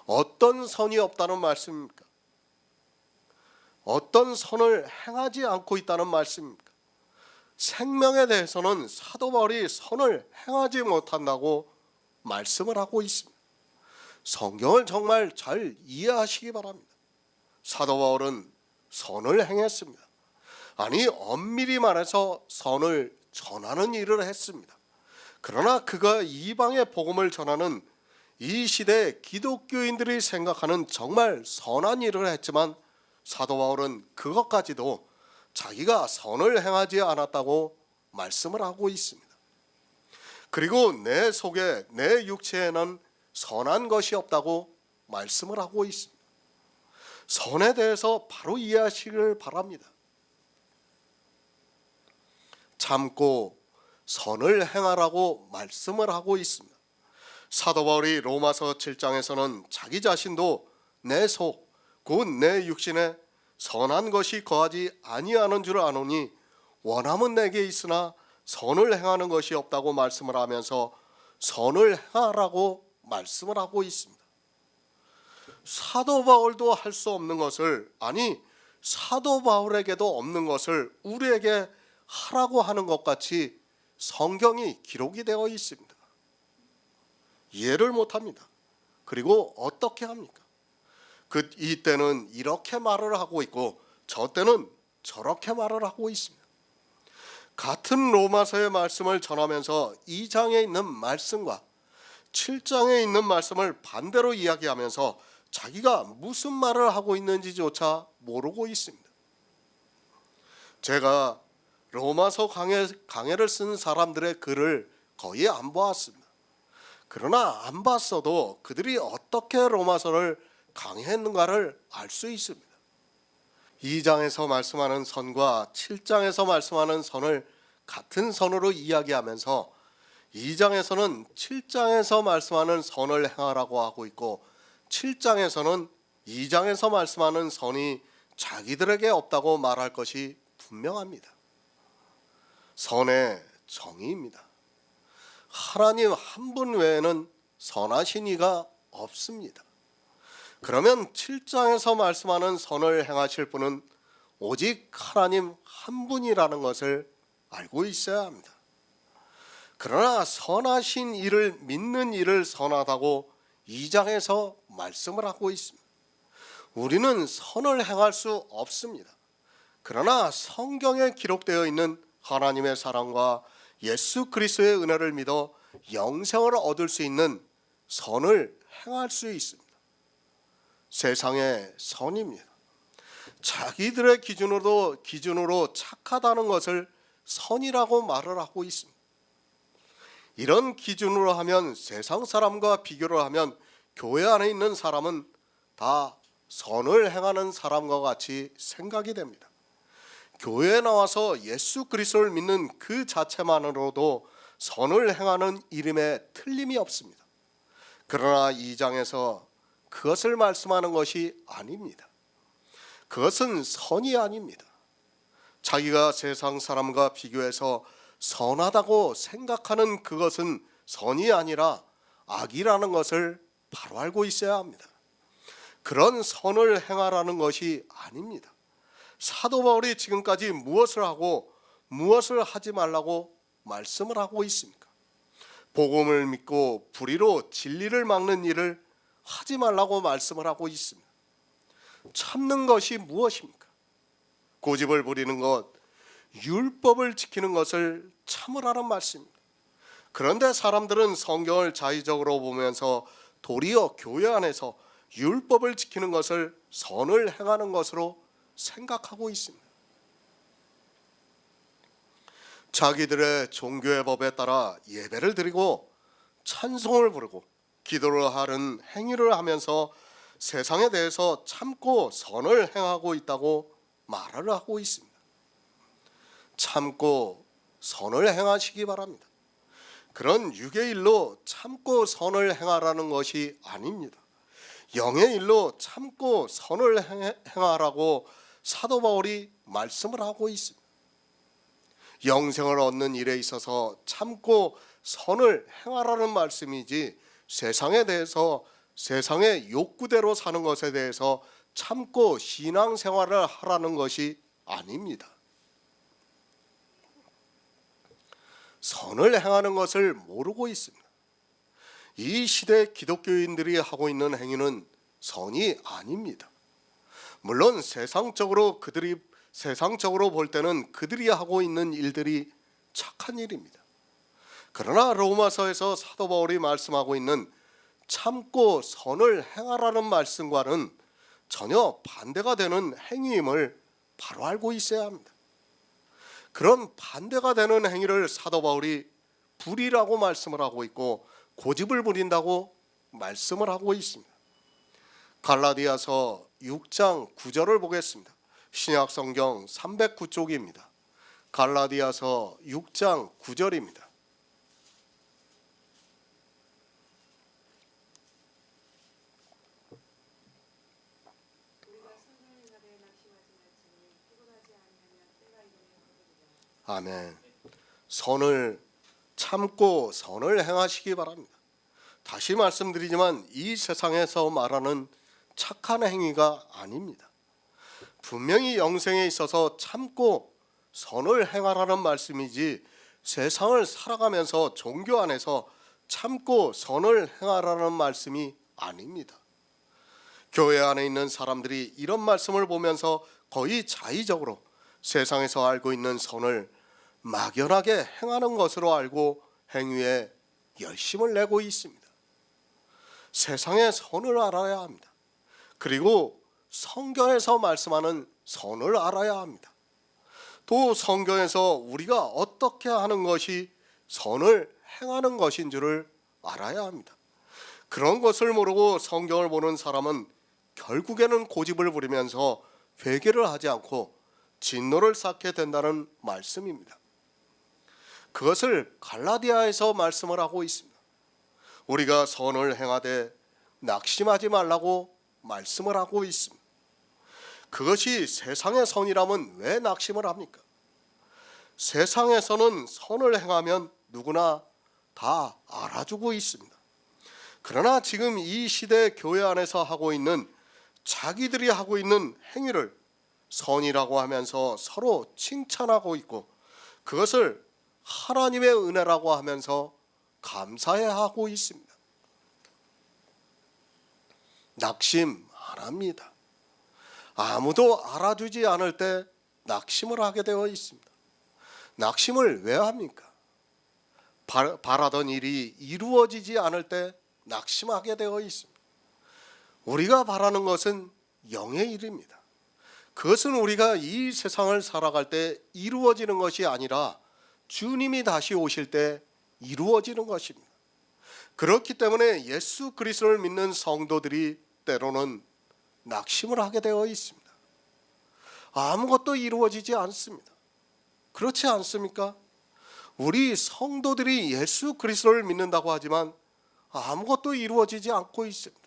어떤 선이 없다는 말씀입니까? 어떤 선을 행하지 않고 있다는 말씀입니까? 생명에 대해서는 사도 바울이 선을 행하지 못한다고 말씀을 하고 있습니다. 성경을 정말 잘 이해하시기 바랍니다. 사도 바울은 선을 행했습니다. 아니, 엄밀히 말해서 선을 전하는 일을 했습니다. 그러나 그가 이방의 복음을 전하는 이 시대 기독교인들이 생각하는 정말 선한 일을 했지만 사도 바울은 그것까지도 자기가 선을 행하지 않았다고 말씀을 하고 있습니다. 그리고 내 속에, 내 육체에는 선한 것이 없다고 말씀을 하고 있습니다. 선에 대해서 바로 이해하시길 바랍니다. 참고 선을 행하라고 말씀을 하고 있습니다. 사도 바울이 로마서 7장에서는 자기 자신도 내 속, 곧 내 육신에 선한 것이 거하지 아니하는 줄 아노니 원함은 내게 있으나 선을 행하는 것이 없다고 말씀을 하면서 선을 행하라고 말씀을 하고 있습니다. 사도 바울도 할 수 없는 것을, 아니 사도 바울에게도 없는 것을 우리에게 하라고 하는 것 같이 성경이 기록이 되어 있습니다. 이해를 못합니다. 그리고 어떻게 합니까? 이때는 이렇게 말을 하고 있고 저 때는 저렇게 말을 하고 있습니다. 같은 로마서의 말씀을 전하면서 2장에 있는 말씀과 7장에 있는 말씀을 반대로 이야기하면서 자기가 무슨 말을 하고 있는지조차 모르고 있습니다. 제가 로마서 강해를 쓴 사람들의 글을 거의 안 보았습니다. 그러나 안 봤어도 그들이 어떻게 로마서를 강해했는가를 알 수 있습니다. 2장에서 말씀하는 선과 7장에서 말씀하는 선을 같은 선으로 이야기하면서 2장에서는 7장에서 말씀하는 선을 행하라고 하고 있고 7장에서는 2장에서 말씀하는 선이 자기들에게 없다고 말할 것이 분명합니다. 선의 정의입니다. 하나님 한 분 외에는 선하신 이가 없습니다. 그러면 7장에서 말씀하는 선을 행하실 분은 오직 하나님 한 분이라는 것을 알고 있어야 합니다. 그러나 선하신 이를 믿는 이를 선하다고 2장에서 말씀을 하고 있습니다. 우리는 선을 행할 수 없습니다. 그러나 성경에 기록되어 있는 하나님의 사랑과 예수 그리스도의 은혜를 믿어 영생을 얻을 수 있는 선을 행할 수 있습니다. 세상의 선입니다. 자기들의 기준으로 착하다는 것을 선이라고 말을 하고 있습니다. 이런 기준으로 하면 세상 사람과 비교를 하면 교회 안에 있는 사람은 다 선을 행하는 사람과 같이 생각이 됩니다. 교회에 나와서 예수 그리스도를 믿는 그 자체만으로도 선을 행하는 이름에 틀림이 없습니다. 그러나 2장에서 그것을 말씀하는 것이 아닙니다. 그것은 선이 아닙니다. 자기가 세상 사람과 비교해서 선하다고 생각하는 그것은 선이 아니라 악이라는 것을 바로 알고 있어야 합니다. 그런 선을 행하라는 것이 아닙니다. 사도 바울이 지금까지 무엇을 하고 무엇을 하지 말라고 말씀을 하고 있습니까? 복음을 믿고 불의로 진리를 막는 일을 하지 말라고 말씀을 하고 있습니다. 참는 것이 무엇입니까? 고집을 부리는 것, 율법을 지키는 것을 참으라는 말씀입니다. 그런데 사람들은 성경을 자의적으로 보면서 도리어 교회 안에서 율법을 지키는 것을 선을 행하는 것으로 생각하고 있습니다. 자기들의 종교의 법에 따라 예배를 드리고 찬송을 부르고 기도를 하는 행위를 하면서 세상에 대해서 참고 선을 행하고 있다고 말을 하고 있습니다. 참고 선을 행하시기 바랍니다. 그런 육의 일로 참고 선을 행하라는 것이 아닙니다. 영의 일로 참고 선을 행하라고 사도 바울이 말씀을 하고 있습니다. 영생을 얻는 일에 있어서 참고 선을 행하라는 말씀이지 세상에 대해서 세상의 욕구대로 사는 것에 대해서 참고 신앙생활을 하라는 것이 아닙니다. 선을 행하는 것을 모르고 있습니다. 이 시대 기독교인들이 하고 있는 행위는 선이 아닙니다. 물론 세상적으로 볼 때는 그들이 하고 있는 일들이 착한 일입니다. 그러나 로마서에서 사도 바울이 말씀하고 있는 참고 선을 행하라는 말씀과는 전혀 반대가 되는 행위임을 바로 알고 있어야 합니다. 그런 반대가 되는 행위를 사도 바울이 불의라고 말씀을 하고 있고 고집을 부린다고 말씀을 하고 있습니다. 갈라디아서 6장 9절을 보겠습니다. 신약 성경 309쪽입니다. 갈라디아서 6장 9절입니다. 아멘. 선을 참고 선을 행하시기 바랍니다. 다시 말씀드리지만 이 세상에서 말하는 착한 행위가 아닙니다. 분명히 영생에 있어서 참고 선을 행하라는 말씀이지 세상을 살아가면서 종교 안에서 참고 선을 행하라는 말씀이 아닙니다. 교회 안에 있는 사람들이 이런 말씀을 보면서 거의 자의적으로 세상에서 알고 있는 선을 막연하게 행하는 것으로 알고 행위에 열심을 내고 있습니다. 세상의 선을 알아야 합니다. 그리고 성경에서 말씀하는 선을 알아야 합니다. 또 성경에서 우리가 어떻게 하는 것이 선을 행하는 것인 줄을 알아야 합니다. 그런 것을 모르고 성경을 보는 사람은 결국에는 고집을 부리면서 회개를 하지 않고 진노를 쌓게 된다는 말씀입니다. 그것을 갈라디아에서 말씀을 하고 있습니다. 우리가 선을 행하되 낙심하지 말라고 말씀을 하고 있습니다. 그것이 세상의 선이라면 왜 낙심을 합니까? 세상에서는 선을 행하면 누구나 다 알아주고 있습니다. 그러나 지금 이 시대 교회 안에서 하고 있는 자기들이 하고 있는 행위를 선이라고 하면서 서로 칭찬하고 있고 그것을 하나님의 은혜라고 하면서 감사해하고 있습니다. 낙심 안 합니다. 아무도 알아주지 않을 때 낙심을 하게 되어 있습니다. 낙심을 왜 합니까? 바라던 일이 이루어지지 않을 때 낙심하게 되어 있습니다. 우리가 바라는 것은 영의 일입니다. 그것은 우리가 이 세상을 살아갈 때 이루어지는 것이 아니라 주님이 다시 오실 때 이루어지는 것입니다. 그렇기 때문에 예수 그리스도를 믿는 성도들이 때로는 낙심을 하게 되어 있습니다. 아무것도 이루어지지 않습니다. 그렇지 않습니까? 우리 성도들이 예수 그리스도를 믿는다고 하지만 아무것도 이루어지지 않고 있습니다.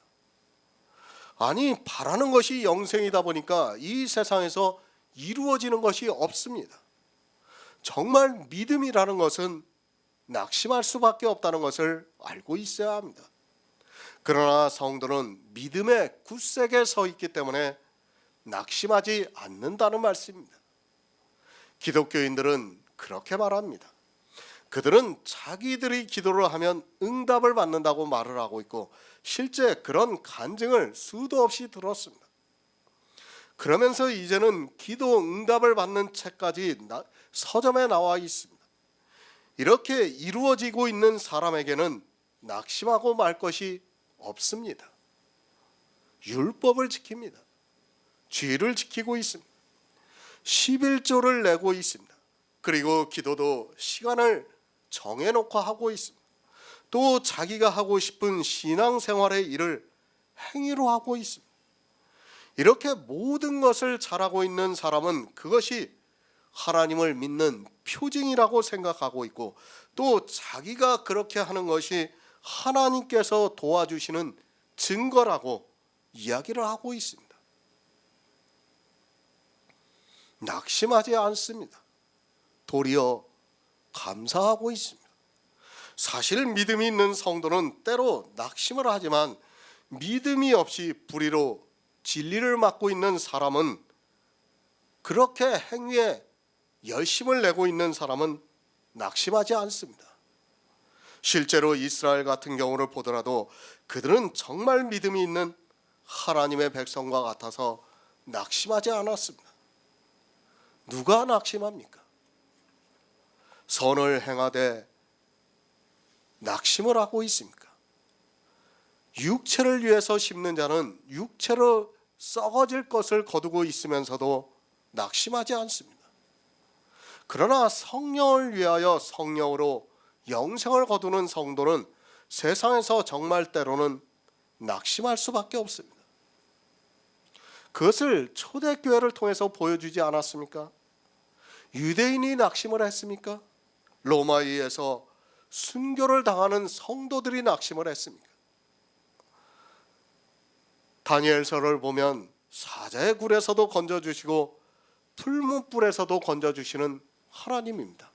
아니, 바라는 것이 영생이다 보니까 이 세상에서 이루어지는 것이 없습니다. 정말 믿음이라는 것은 낙심할 수밖에 없다는 것을 알고 있어야 합니다. 그러나 성도는 믿음의 굳세게 서 있기 때문에 낙심하지 않는다는 말씀입니다. 기독교인들은 그렇게 말합니다. 그들은 자기들이 기도를 하면 응답을 받는다고 말을 하고 있고 실제 그런 간증을 수도 없이 들었습니다. 그러면서 이제는 기도 응답을 받는 책까지 서점에 나와 있습니다. 이렇게 이루어지고 있는 사람에게는 낙심하고 말 것이 없습니다. 율법을 지킵니다. 죄를 지키고 있습니다. 11조를 내고 있습니다. 그리고 기도도 시간을 정해놓고 하고 있습니다. 또 자기가 하고 싶은 신앙생활의 일을 행위로 하고 있습니다. 이렇게 모든 것을 잘하고 있는 사람은 그것이 하나님을 믿는 표징이라고 생각하고 있고 또 자기가 그렇게 하는 것이 하나님께서 도와주시는 증거라고 이야기를 하고 있습니다. 낙심하지 않습니다. 도리어 감사하고 있습니다. 사실 믿음이 있는 성도는 때로 낙심을 하지만 믿음이 없이 불의로 진리를 맡고 있는 사람은 그렇게 행위에 열심을 내고 있는 사람은 낙심하지 않습니다. 실제로 이스라엘 같은 경우를 보더라도 그들은 정말 믿음이 있는 하나님의 백성과 같아서 낙심하지 않았습니다. 누가 낙심합니까? 선을 행하되 낙심을 하고 있습니까? 육체를 위해서 심는 자는 육체로 썩어질 것을 거두고 있으면서도 낙심하지 않습니다. 그러나 성령을 위하여 성령으로 영생을 거두는 성도는 세상에서 정말 때로는 낙심할 수밖에 없습니다. 그것을 초대교회를 통해서 보여주지 않았습니까? 유대인이 낙심을 했습니까? 로마에 의해서 순교를 당하는 성도들이 낙심을 했습니까? 다니엘서를 보면 사자의 굴에서도 건져주시고 풀문불에서도 건져주시는 하나님입니다.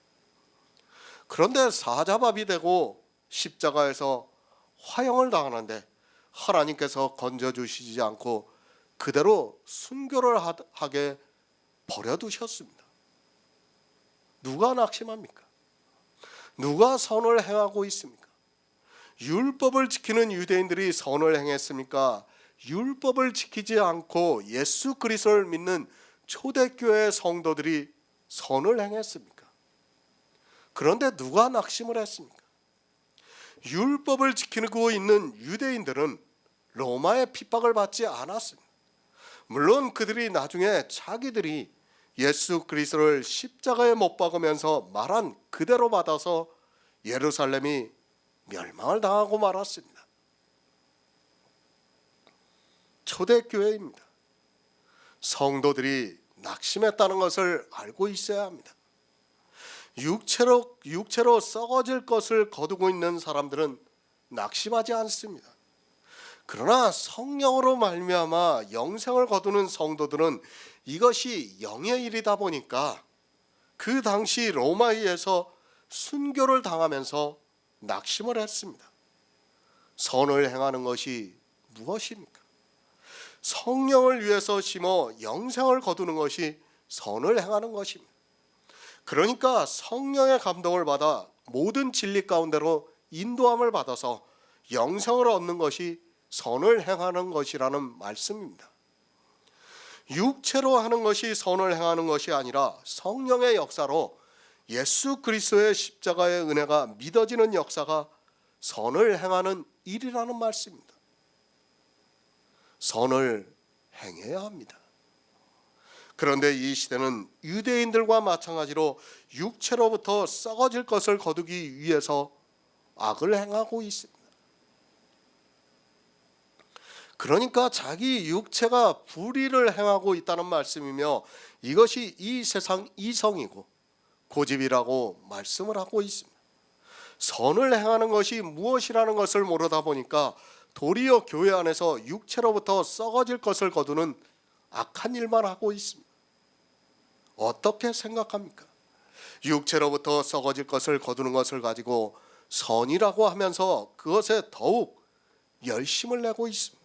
그런데 사자밥이 되고 십자가에서 화형을 당하는데 하나님께서 건져주시지 않고 그대로 순교를 하게 버려두셨습니다. 누가 낙심합니까? 누가 선을 행하고 있습니까? 율법을 지키는 유대인들이 선을 행했습니까? 율법을 지키지 않고 예수 그리스도를 믿는 초대교회 성도들이 선을 행했습니까? 그런데 누가 낙심을 했습니까? 율법을 지키고 있는 유대인들은 로마의 핍박을 받지 않았습니다. 물론 그들이 나중에 자기들이 예수 그리스도를 십자가에 못 박으면서 말한 그대로 받아서 예루살렘이 멸망을 당하고 말았습니다. 초대교회입니다. 성도들이 낙심했다는 것을 알고 있어야 합니다. 육체로 썩어질 것을 거두고 있는 사람들은 낙심하지 않습니다. 그러나 성령으로 말미암아 영생을 거두는 성도들은 이것이 영의 일이다 보니까 그 당시 로마에서 순교를 당하면서 낙심을 했습니다. 선을 행하는 것이 무엇입니까? 성령을 위해서 심어 영생을 거두는 것이 선을 행하는 것입니다. 그러니까 성령의 감동을 받아 모든 진리 가운데로 인도함을 받아서 영생을 얻는 것이 선을 행하는 것이라는 말씀입니다. 육체로 하는 것이 선을 행하는 것이 아니라 성령의 역사로 예수 그리스도의 십자가의 은혜가 믿어지는 역사가 선을 행하는 일이라는 말씀입니다. 선을 행해야 합니다. 그런데 이 시대는 유대인들과 마찬가지로 육체로부터 썩어질 것을 거두기 위해서 악을 행하고 있습니다. 그러니까 자기 육체가 불의를 행하고 있다는 말씀이며 이것이 이 세상 이성이고 고집이라고 말씀을 하고 있습니다. 선을 행하는 것이 무엇이라는 것을 모르다 보니까 도리어 교회 안에서 육체로부터 썩어질 것을 거두는 악한 일만 하고 있습니다. 어떻게 생각합니까? 육체로부터 썩어질 것을 거두는 것을 가지고 선이라고 하면서 그것에 더욱 열심을 내고 있습니다.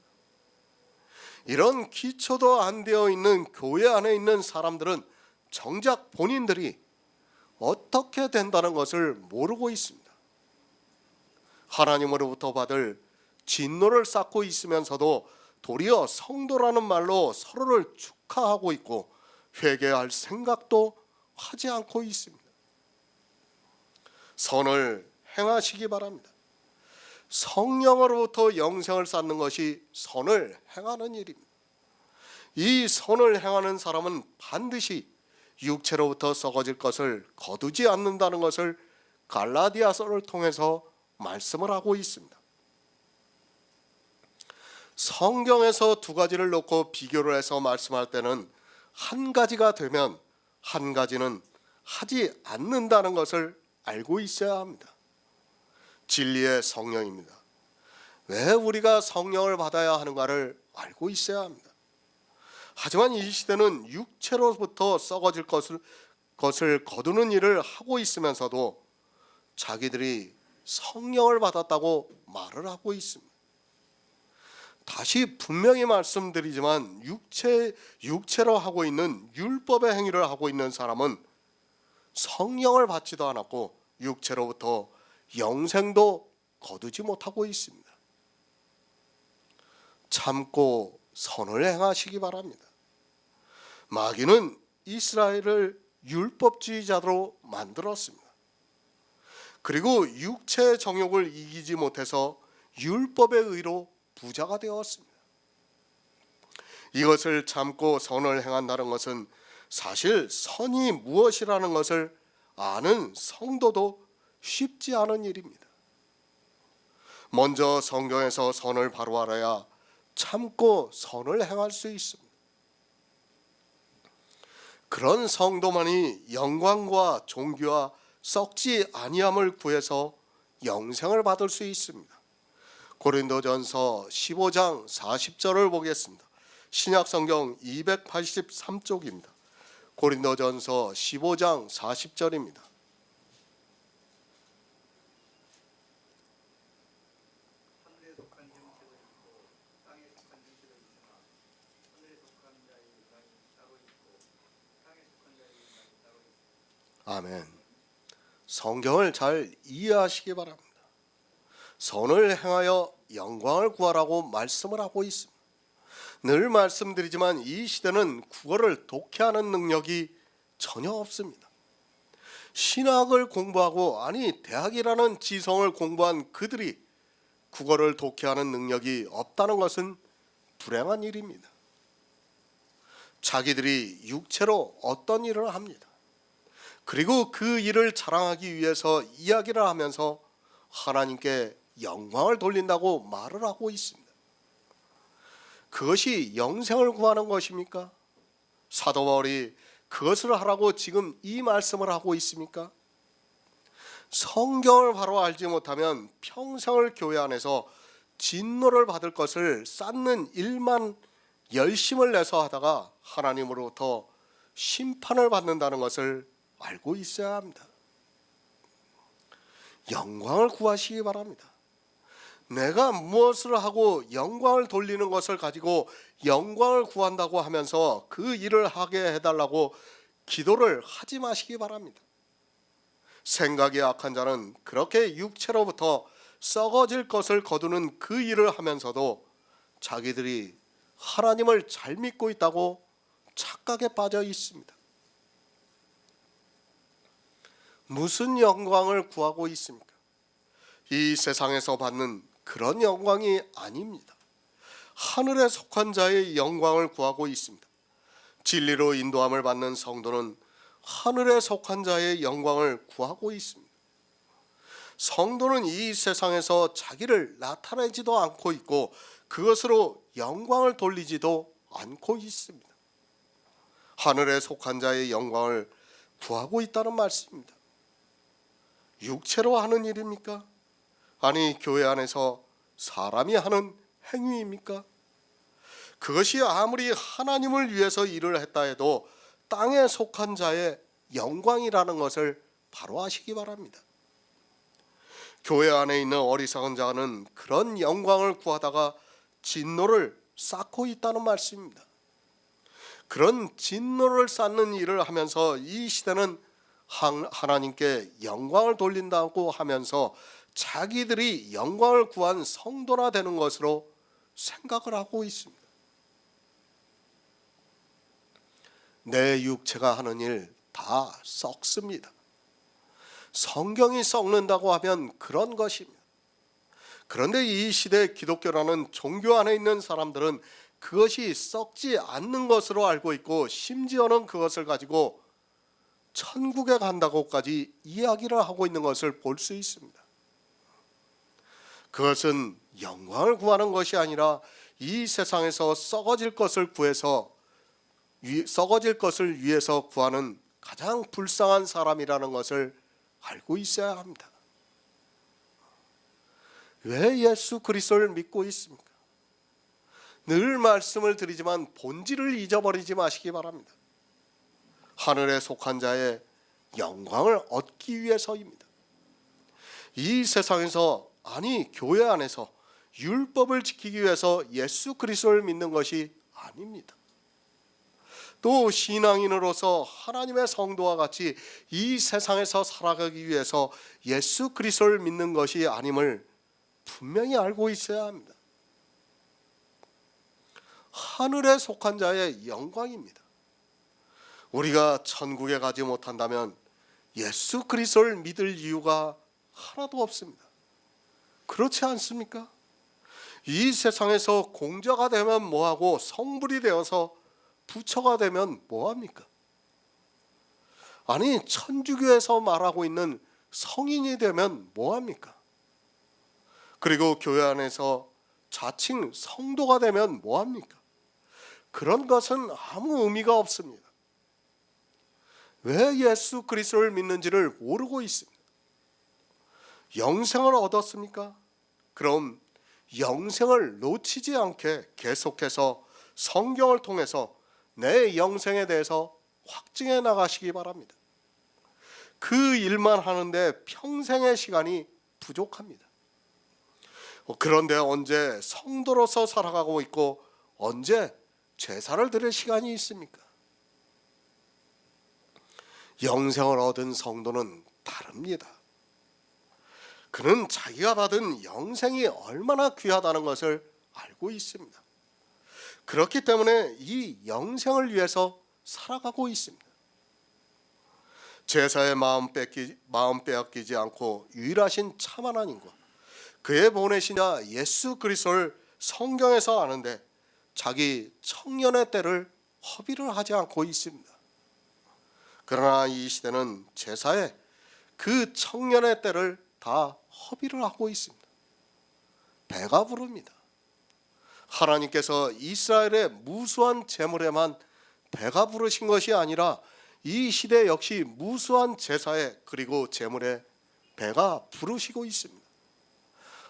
이런 기초도 안 되어 있는 교회 안에 있는 사람들은 정작 본인들이 어떻게 된다는 것을 모르고 있습니다. 하나님으로부터 받을 진노를 쌓고 있으면서도 도리어 성도라는 말로 서로를 축하하고 있고 회개할 생각도 하지 않고 있습니다. 선을 행하시기 바랍니다. 성령으로부터 영생을 쌓는 것이 선을 행하는 일입니다. 이 선을 행하는 사람은 반드시 육체로부터 썩어질 것을 거두지 않는다는 것을 갈라디아서를 통해서 말씀을 하고 있습니다. 성경에서 두 가지를 놓고 비교를 해서 말씀할 때는 한 가지가 되면 한 가지는 하지 않는다는 것을 알고 있어야 합니다. 진리의 성령입니다. 왜 우리가 성령을 받아야 하는가를 알고 있어야 합니다. 하지만 이 시대는 육체로부터 썩어질 것을 거두는 일을 하고 있으면서도 자기들이 성령을 받았다고 말을 하고 있습니다. 다시 분명히 말씀드리지만 육체로 하고 있는 율법의 행위를 하고 있는 사람은 성령을 받지도 않았고 육체로부터 영생도 거두지 못하고 있습니다. 참고 선을 행하시기 바랍니다. 마귀는 이스라엘을 율법주의자로 만들었습니다. 그리고 육체의 정욕을 이기지 못해서 율법의 의로 부자가 되었습니다. 이것을 참고 선을 행한다는 것은 사실 선이 무엇이라는 것을 아는 성도도 쉽지 않은 일입니다. 먼저 성경에서 선을 바로 알아야 참고 선을 행할 수 있습니다. 그런 성도만이 영광과 존귀와 썩지 아니함을 구해서 영생을 받을 수 있습니다. 고린도전서 15장 40절을 보겠습니다. 신약성경 283쪽입니다. 고린도전서 15장 40절입니다. 아멘. 성경을 잘 이해하시기 바랍니다. 선을 행하여 영광을 구하라고 말씀을 하고 있습니다. 늘 말씀드리지만 이 시대는 국어를 독해하는 능력이 전혀 없습니다. 신학을 공부하고 대학이라는 지성을 공부한 그들이 국어를 독해하는 능력이 없다는 것은 불행한 일입니다. 자기들이 육체로 어떤 일을 합니다. 그리고 그 일을 자랑하기 위해서 이야기를 하면서 하나님께 영광을 돌린다고 말을 하고 있습니다. 그것이 영생을 구하는 것입니까? 사도 바울이 그것을 하라고 지금 이 말씀을 하고 있습니까? 성경을 바로 알지 못하면 평생을 교회 안에서 진노를 받을 것을 쌓는 일만 열심을 내서 하다가 하나님으로부터 심판을 받는다는 것을 알고 있어야 합니다. 영광을 구하시기 바랍니다. 내가 무엇을 하고 영광을 돌리는 것을 가지고 영광을 구한다고 하면서 그 일을 하게 해달라고 기도를 하지 마시기 바랍니다. 생각이 악한 자는 그렇게 육체로부터 썩어질 것을 거두는 그 일을 하면서도 자기들이 하나님을 잘 믿고 있다고 착각에 빠져 있습니다. 무슨 영광을 구하고 있습니까? 이 세상에서 받는 그런 영광이 아닙니다. 하늘에 속한 자의 영광을 구하고 있습니다. 진리로 인도함을 받는 성도는 하늘에 속한 자의 영광을 구하고 있습니다. 성도는 이 세상에서 자기를 나타내지도 않고 있고 그것으로 영광을 돌리지도 않고 있습니다. 하늘에 속한 자의 영광을 구하고 있다는 말씀입니다. 육체로 하는 일입니까? 교회 안에서 사람이 하는 행위입니까? 그것이 아무리 하나님을 위해서 일을 했다 해도 땅에 속한 자의 영광이라는 것을 바로 아시기 바랍니다. 교회 안에 있는 어리석은 자는 그런 영광을 구하다가 진노를 쌓고 있다는 말씀입니다. 그런 진노를 쌓는 일을 하면서 이 시대는 하나님께 영광을 돌린다고 하면서 자기들이 영광을 구한 성도나 되는 것으로 생각을 하고 있습니다. 내 육체가 하는 일 다 썩습니다. 성경이 썩는다고 하면 그런 것입니다. 그런데 이 시대 기독교라는 종교 안에 있는 사람들은 그것이 썩지 않는 것으로 알고 있고 심지어는 그것을 가지고 천국에 간다고까지 이야기를 하고 있는 것을 볼 수 있습니다. 그것은 영광을 구하는 것이 아니라 이 세상에서 썩어질 것을 위해서 구하는 가장 불쌍한 사람이라는 것을 알고 있어야 합니다. 왜 예수 그리스도를 믿고 있습니까? 늘 말씀을 드리지만 본질을 잊어버리지 마시기 바랍니다. 하늘에 속한 자의 영광을 얻기 위해서입니다. 이 세상에서 교회 안에서 율법을 지키기 위해서 예수 그리스도를 믿는 것이 아닙니다. 또 신앙인으로서 하나님의 성도와 같이 이 세상에서 살아가기 위해서 예수 그리스도를 믿는 것이 아님을 분명히 알고 있어야 합니다. 하늘에 속한 자의 영광입니다. 우리가 천국에 가지 못한다면 예수 그리스도를 믿을 이유가 하나도 없습니다. 그렇지 않습니까? 이 세상에서 공자가 되면 뭐하고 성불이 되어서 부처가 되면 뭐합니까? 아니, 천주교에서 말하고 있는 성인이 되면 뭐합니까? 그리고 교회 안에서 자칭 성도가 되면 뭐합니까? 그런 것은 아무 의미가 없습니다. 왜 예수 그리스도를 믿는지를 모르고 있습니다. 영생을 얻었습니까? 그럼 영생을 놓치지 않게 계속해서 성경을 통해서 내 영생에 대해서 확증해 나가시기 바랍니다. 그 일만 하는데 평생의 시간이 부족합니다. 그런데 언제 성도로서 살아가고 있고 언제 제사를 드릴 시간이 있습니까? 영생을 얻은 성도는 다릅니다. 그는 자기가 받은 영생이 얼마나 귀하다는 것을 알고 있습니다. 그렇기 때문에 이 영생을 위해서 살아가고 있습니다. 제사의 마음 빼앗기지 않고 유일하신 참 하나님과 그의 보내신 자 예수 그리스도를 성경에서 아는데 자기 청년의 때를 허비를 하지 않고 있습니다. 그러나 이 시대는 제사에 그 청년의 때를 다 허비를 하고 있습니다. 배가 부릅니다. 하나님께서 이스라엘의 무수한 재물에만 배가 부르신 것이 아니라 이 시대 역시 무수한 제사에 그리고 재물에 배가 부르시고 있습니다.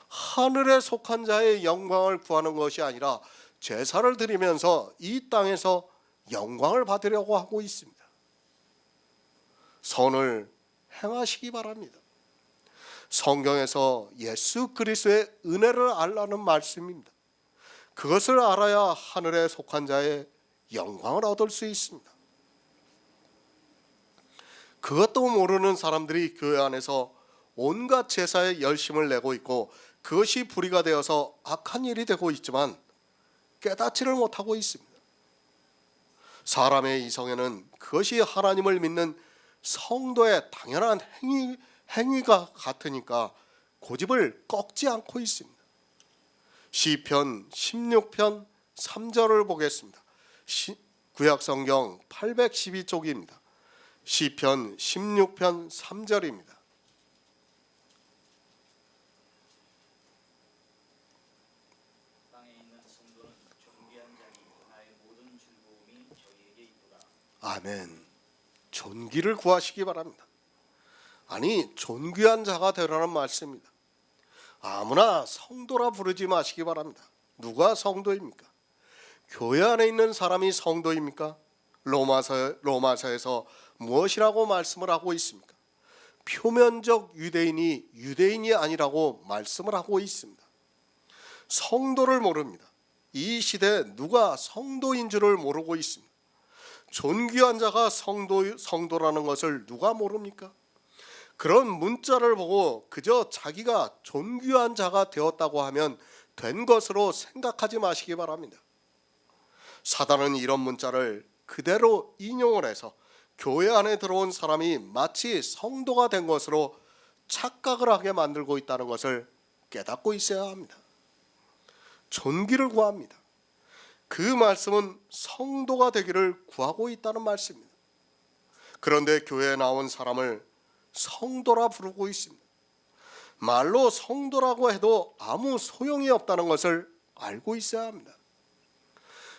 하늘에 속한 자의 영광을 구하는 것이 아니라 제사를 드리면서 이 땅에서 영광을 받으려고 하고 있습니다. 선을 행하시기 바랍니다. 성경에서 예수 그리스도의 은혜를 알라는 말씀입니다. 그것을 알아야 하늘에 속한 자의 영광을 얻을 수 있습니다. 그것도 모르는 사람들이 교회 안에서 온갖 제사에 열심을 내고 있고 그것이 불의가 되어서 악한 일이 되고 있지만 깨닫지를 못하고 있습니다. 사람의 이성에는 그것이 하나님을 믿는 성도의 당연한 행위가 같으니까 고집을 꺾지 않고 있습니다. 시편 16편 3절을 보겠습니다. 구약성경 812쪽입니다. 시편 16편 3절입니다. 땅에 있는 성도는 존귀한 자니 나의 모든 즐거움이 저희에게 있도다. 아멘. 존귀를 구하시기 바랍니다. 아니, 존귀한 자가 되라는 말씀입니다. 아무나 성도라 부르지 마시기 바랍니다. 누가 성도입니까? 교회 안에 있는 사람이 성도입니까? 로마서에서 무엇이라고 말씀을 하고 있습니까? 표면적 유대인이 유대인이 아니라고 말씀을 하고 있습니다. 성도를 모릅니다. 이 시대에 누가 성도인 줄을 모르고 있습니다. 존귀한 자가 성도라는 것을 누가 모릅니까? 그런 문자를 보고 그저 자기가 존귀한 자가 되었다고 하면 된 것으로 생각하지 마시기 바랍니다. 사단은 이런 문자를 그대로 인용을 해서 교회 안에 들어온 사람이 마치 성도가 된 것으로 착각을 하게 만들고 있다는 것을 깨닫고 있어야 합니다. 존귀를 구합니다. 그 말씀은 성도가 되기를 구하고 있다는 말씀입니다. 그런데 교회에 나온 사람을 성도라 부르고 있습니다. 말로 성도라고 해도 아무 소용이 없다는 것을 알고 있어야 합니다.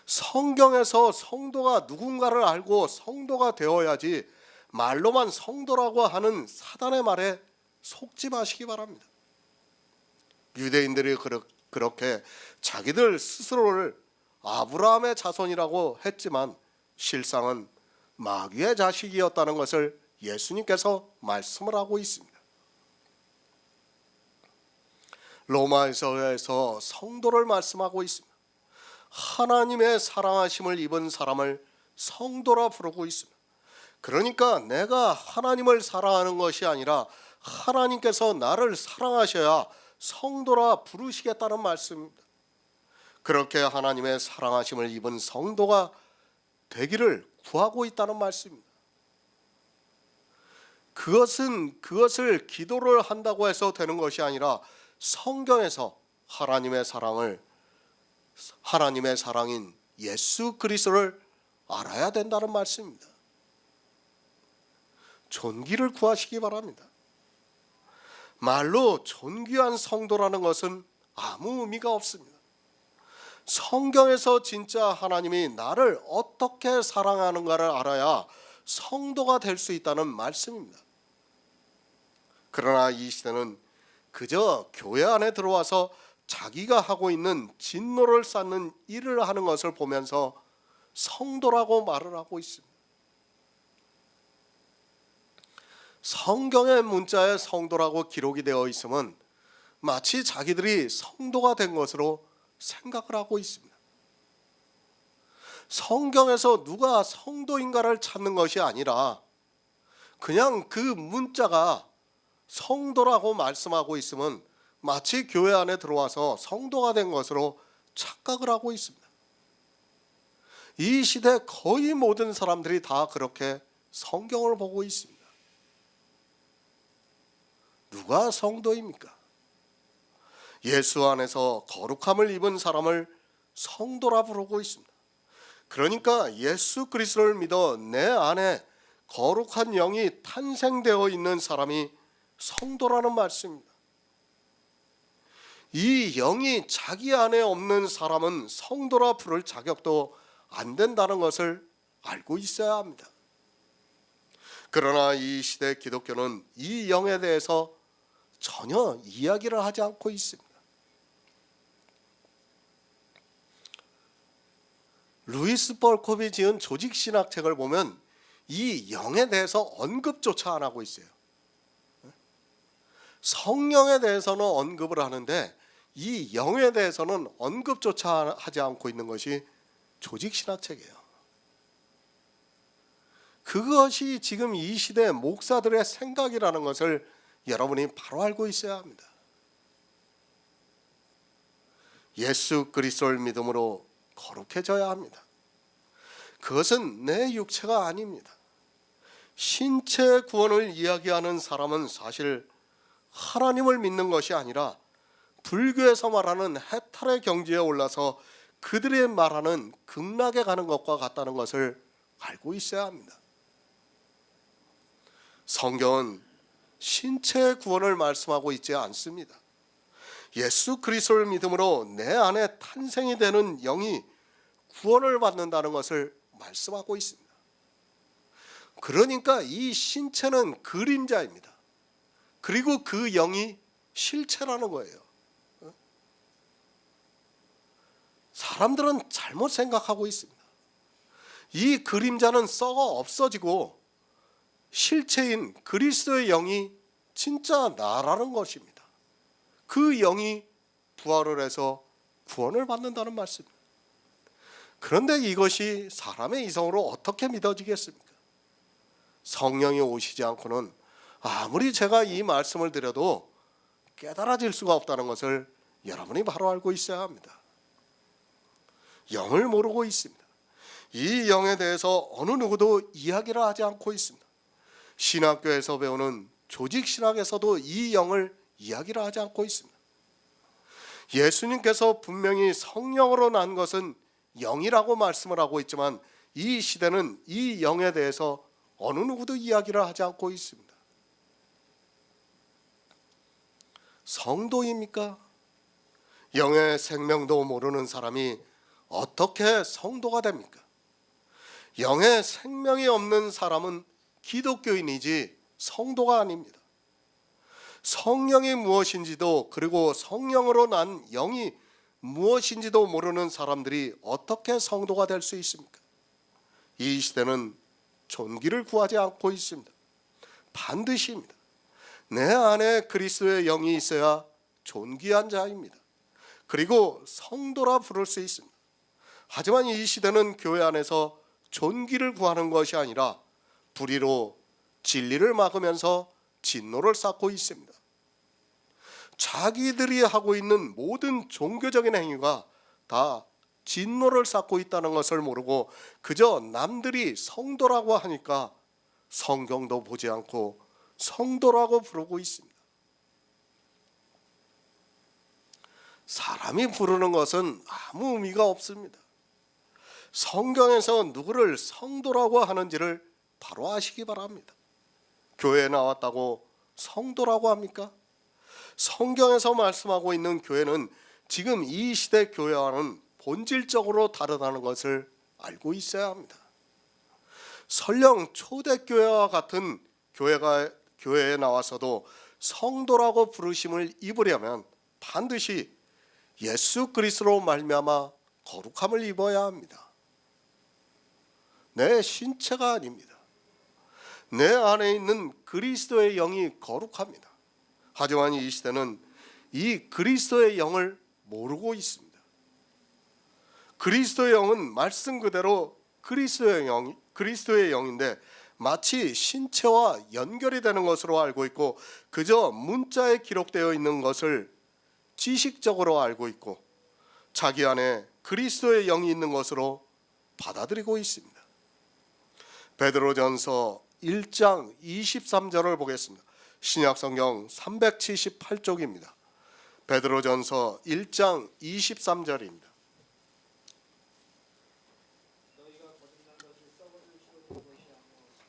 성경에서 성도가 누군가를 알고 성도가 되어야지 말로만 성도라고 하는 사단의 말에 속지 마시기 바랍니다. 유대인들이 그렇게 자기들 스스로를 아브라함의 자손이라고 했지만 실상은 마귀의 자식이었다는 것을 예수님께서 말씀을 하고 있습니다. 로마서에서 성도를 말씀하고 있습니다. 하나님의 사랑하심을 입은 사람을 성도라 부르고 있습니다. 그러니까 내가 하나님을 사랑하는 것이 아니라 하나님께서 나를 사랑하셔야 성도라 부르시겠다는 말씀입니다. 그렇게 하나님의 사랑하심을 입은 성도가 되기를 구하고 있다는 말씀입니다. 그것을 기도를 한다고 해서 되는 것이 아니라 성경에서 하나님의 사랑인 예수 그리스도를 알아야 된다는 말씀입니다. 존귀를 구하시기 바랍니다. 말로 존귀한 성도라는 것은 아무 의미가 없습니다. 성경에서 진짜 하나님이 나를 어떻게 사랑하는가를 알아야 성도가 될 수 있다는 말씀입니다. 그러나 이 시대는 그저 교회 안에 들어와서 자기가 하고 있는 진노를 쌓는 일을 하는 것을 보면서 성도라고 말을 하고 있습니다. 성경의 문자에 성도라고 기록이 되어 있으면 마치 자기들이 성도가 된 것으로 생각을 하고 있습니다. 성경에서 누가 성도인가를 찾는 것이 아니라 그냥 그 문자가 성도라고 말씀하고 있으면 마치 교회 안에 들어와서 성도가 된 것으로 착각을 하고 있습니다. 이 시대 거의 모든 사람들이 다 그렇게 성경을 보고 있습니다. 누가 성도입니까? 예수 안에서 거룩함을 입은 사람을 성도라 부르고 있습니다. 그러니까 예수 그리스도를 믿어 내 안에 거룩한 영이 탄생되어 있는 사람이 성도라는 말씀입니다. 이 영이 자기 안에 없는 사람은 성도라 부를 자격도 안 된다는 것을 알고 있어야 합니다. 그러나 이 시대 기독교는 이 영에 대해서 전혀 이야기를 하지 않고 있습니다. 루이스 벌콥이 지은 조직신학책을 보면 이 영에 대해서 언급조차 안 하고 있어요. 성령에 대해서는 언급을 하는데 이 영에 대해서는 언급조차 하지 않고 있는 것이 조직신학책이에요. 그것이 지금 이 시대 목사들의 생각이라는 것을 여러분이 바로 알고 있어야 합니다. 예수 그리스도를 믿음으로 거룩해져야 합니다. 그것은 내 육체가 아닙니다. 신체 구원을 이야기하는 사람은 사실 하나님을 믿는 것이 아니라 불교에서 말하는 해탈의 경지에 올라서 그들이 말하는 극락에 가는 것과 같다는 것을 알고 있어야 합니다. 성경은 신체의 구원을 말씀하고 있지 않습니다. 예수 그리스도를 믿음으로 내 안에 탄생이 되는 영이 구원을 받는다는 것을 말씀하고 있습니다. 그러니까 이 신체는 그림자입니다. 그리고 그 영이 실체라는 거예요. 사람들은 잘못 생각하고 있습니다. 이 그림자는 썩어 없어지고 실체인 그리스도의 영이 진짜 나라는 것입니다. 그 영이 부활을 해서 구원을 받는다는 말씀입니다. 그런데 이것이 사람의 이성으로 어떻게 믿어지겠습니까? 성령이 오시지 않고는 아무리 제가 이 말씀을 드려도 깨달아질 수가 없다는 것을 여러분이 바로 알고 있어야 합니다. 영을 모르고 있습니다. 이 영에 대해서 어느 누구도 이야기를 하지 않고 있습니다. 신학교에서 배우는 조직신학에서도 이 영을 이야기를 하지 않고 있습니다. 예수님께서 분명히 성령으로 난 것은 영이라고 말씀을 하고 있지만 이 시대는 이 영에 대해서 어느 누구도 이야기를 하지 않고 있습니다. 성도입니까? 영의 생명도 모르는 사람이 어떻게 성도가 됩니까? 영의 생명이 없는 사람은 기독교인이지 성도가 아닙니다. 성령이 무엇인지도 그리고 성령으로 난 영이 무엇인지도 모르는 사람들이 어떻게 성도가 될 수 있습니까? 이 시대는 존귀를 구하지 않고 있습니다. 반드시입니다. 내 안에 그리스도의 영이 있어야 존귀한 자입니다. 그리고 성도라 부를 수 있습니다. 하지만 이 시대는 교회 안에서 존귀를 구하는 것이 아니라 불의로 진리를 막으면서 진노를 쌓고 있습니다. 자기들이 하고 있는 모든 종교적인 행위가 다 진노를 쌓고 있다는 것을 모르고 그저 남들이 성도라고 하니까 성경도 보지 않고 성도라고 부르고 있습니다. 사람이 부르는 것은 아무 의미가 없습니다. 성경에서 누구를 성도라고 하는지를 바로 아시기 바랍니다. 교회에 나왔다고 성도라고 합니까? 성경에서 말씀하고 있는 교회는 지금 이 시대 교회와는 본질적으로 다르다는 것을 알고 있어야 합니다. 설령 초대교회와 같은 교회에 나와서도 성도라고 부르심을 입으려면 반드시 예수 그리스도로 말미암아 거룩함을 입어야 합니다. 내 신체가 아닙니다. 내 안에 있는 그리스도의 영이 거룩합니다. 하지만 이 시대는 이 그리스도의 영을 모르고 있습니다. 그리스도의 영은 말씀 그대로 그리스도의 영인데 마치 신체와 연결이 되는 것으로 알고 있고 그저 문자에 기록되어 있는 것을 지식적으로 알고 있고 자기 안에 그리스도의 영이 있는 것으로 받아들이고 있습니다. 베드로전서 1장 23절을 보겠습니다. 신약성경 378쪽입니다. 베드로전서 1장 23절입니다. 너희가 거듭난 것이 썩어질 시로 된 것이 아니요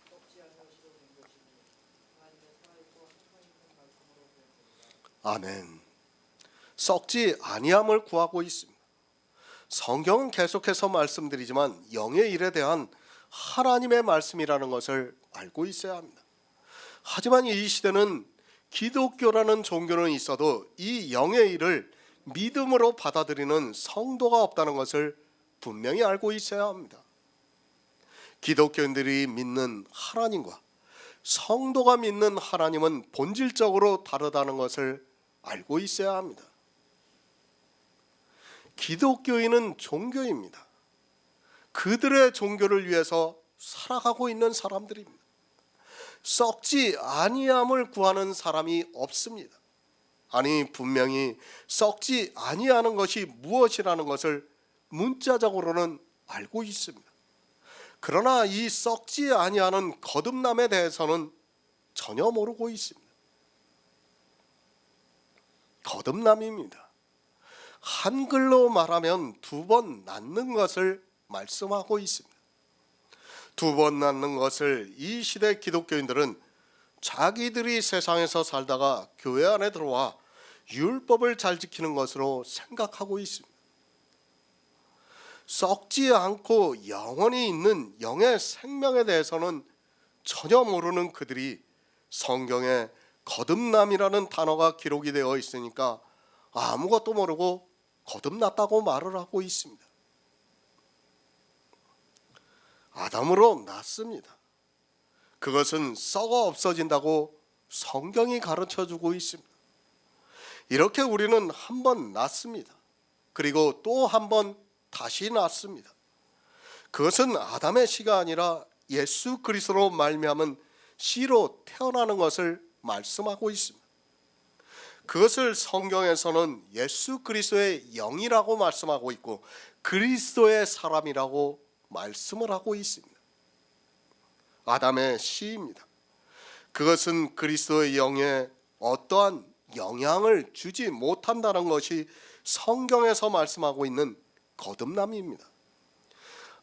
썩지 않을 시로 된 것이니 하나님의 살아있고 항상 있는 말씀으로 된 것이다. 아멘. 썩지 아니함을 구하고 있습니다. 성경은 계속해서 말씀드리지만 영의 일에 대한 하나님의 말씀이라는 것을 알고 있어야 합니다. 하지만 이 시대는 기독교라는 종교는 있어도 이 영의 일을 믿음으로 받아들이는 성도가 없다는 것을 분명히 알고 있어야 합니다. 기독교인들이 믿는 하나님과 성도가 믿는 하나님은 본질적으로 다르다는 것을 알고 있어야 합니다. 기독교인은 종교입니다. 그들의 종교를 위해서 살아가고 있는 사람들입니다. 썩지 아니함을 구하는 사람이 없습니다. 아니 분명히 썩지 아니하는 것이 무엇이라는 것을 문자적으로는 알고 있습니다. 그러나 이 썩지 아니하는 거듭남에 대해서는 전혀 모르고 있습니다. 거듭남입니다. 한글로 말하면 2번 낳는 것을 말씀하고 있습니다. 2번 낳는 것을 이 시대 기독교인들은 자기들이 세상에서 살다가 교회 안에 들어와 율법을 잘 지키는 것으로 생각하고 있습니다. 썩지 않고 영원히 있는 영의 생명에 대해서는 전혀 모르는 그들이 성경에 거듭남이라는 단어가 기록이 되어 있으니까 아무것도 모르고 거듭났다고 말을 하고 있습니다. 아담으로 났습니다. 그것은 썩어 없어진다고 성경이 가르쳐주고 있습니다. 이렇게 우리는 한 번 낳습니다. 그리고 또 한 번 다시 낳습니다. 그것은 아담의 씨가 아니라 예수 그리스도로 말미암은 씨로 태어나는 것을 말씀하고 있습니다. 그것을 성경에서는 예수 그리스도의 영이라고 말씀하고 있고 그리스도의 사람이라고 말씀을 하고 있습니다. 아담의 씨입니다. 그것은 그리스도의 영에 어떠한 영향을 주지 못한다는 것이 성경에서 말씀하고 있는 거듭남입니다.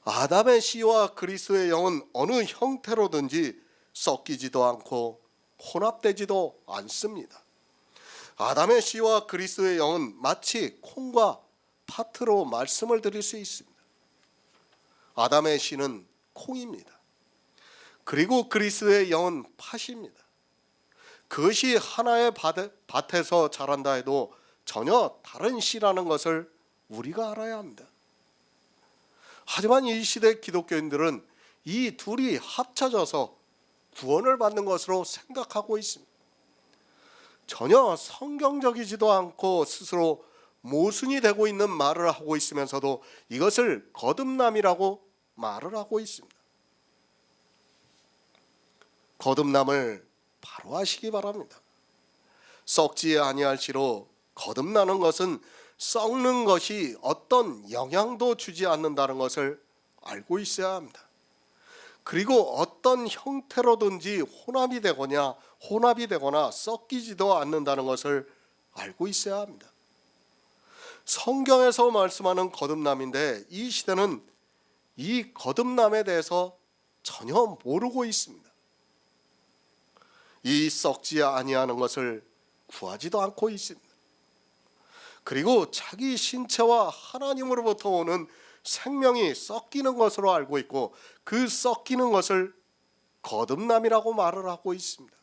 아담의 씨와 그리스도의 영은 어느 형태로든지 섞이지도 않고 혼합되지도 않습니다. 아담의 씨와 그리스도의 영은 마치 콩과 팥으로 말씀을 드릴 수 있습니다. 아담의 씨는 콩입니다. 그리고 그리스도의 영은 팥입니다. 그것이 하나의 밭에서 자란다 해도 전혀 다른 씨라는 것을 우리가 알아야 합니다. 하지만 이 시대 기독교인들은 이 둘이 합쳐져서 구원을 받는 것으로 생각하고 있습니다. 전혀 성경적이지도 않고 스스로 모순이 되고 있는 말을 하고 있으면서도 이것을 거듭남이라고 말을 하고 있습니다. 거듭남을 바로 하시기 바랍니다. 썩지 아니할시로 거듭나는 것은 썩는 것이 어떤 영향도 주지 않는다는 것을 알고 있어야 합니다. 그리고 어떤 형태로든지 혼합이 되거나 썩기지도 않는다는 것을 알고 있어야 합니다. 성경에서 말씀하는 거듭남인데 이 시대는 이 거듭남에 대해서 전혀 모르고 있습니다. 이 썩지 아니하는 것을 구하지도 않고 있습니다. 그리고 자기 신체와 하나님으로부터 오는 생명이 썩기는 것으로 알고 있고 그 썩기는 것을 거듭남이라고 말을 하고 있습니다.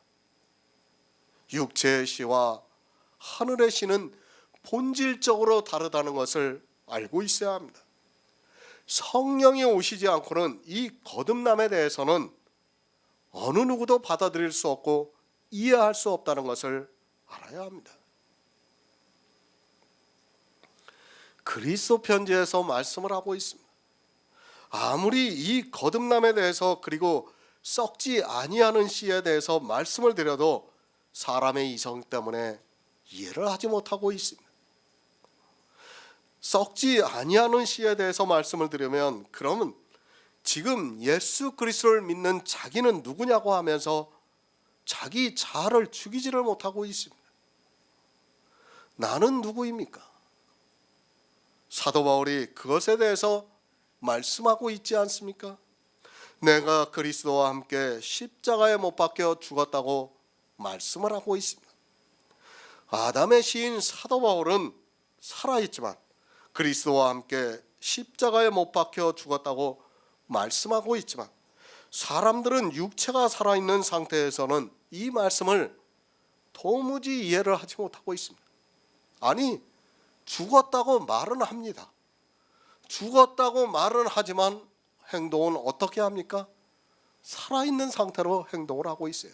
육체의 씨와 하늘의 씨는 본질적으로 다르다는 것을 알고 있어야 합니다. 성령이 오시지 않고는 이 거듭남에 대해서는 어느 누구도 받아들일 수 없고 이해할 수 없다는 것을 알아야 합니다. 그리스도 편지에서 말씀을 하고 있습니다. 아무리 이 거듭남에 대해서 그리고 썩지 아니하는 씨에 대해서 말씀을 드려도 사람의 이성 때문에 이해를 하지 못하고 있습니다. 썩지 아니하는 씨에 대해서 말씀을 드리면 그러면 지금 예수 그리스도를 믿는 자기는 누구냐고 하면서 자기 자아를 죽이지를 못하고 있습니다. 나는 누구입니까? 사도 바울이 그것에 대해서 말씀하고 있지 않습니까? 내가 그리스도와 함께 십자가에 못 박혀 죽었다고 말씀을 하고 있습니다. 아담의 시인 사도 바울은 살아있지만 그리스도와 함께 십자가에 못 박혀 죽었다고 말씀하고 있지만 사람들은 육체가 살아있는 상태에서는 이 말씀을 도무지 이해를 하지 못하고 있습니다. 아니, 죽었다고 말은 합니다. 죽었다고 말은 하지만 행동은 어떻게 합니까? 살아있는 상태로 행동을 하고 있어요.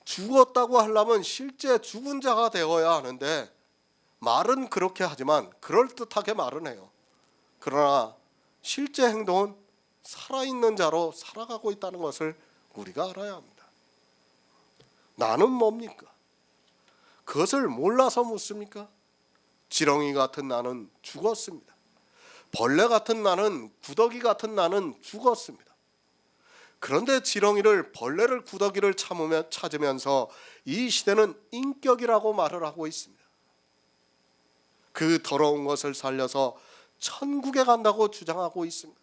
죽었다고 하려면 실제 죽은 자가 되어야 하는데 말은 그렇게 하지만 그럴듯하게 말은 해요. 그러나 실제 행동은 살아있는 자로 살아가고 있다는 것을 우리가 알아야 합니다. 나는 뭡니까? 그것을 몰라서 묻습니까? 지렁이 같은 나는 죽었습니다. 벌레 같은 나는, 구더기 같은 나는 죽었습니다. 그런데 지렁이를, 벌레를, 구더기를 찾으면서 이 시대는 인격이라고 말을 하고 있습니다. 그 더러운 것을 살려서 천국에 간다고 주장하고 있습니다.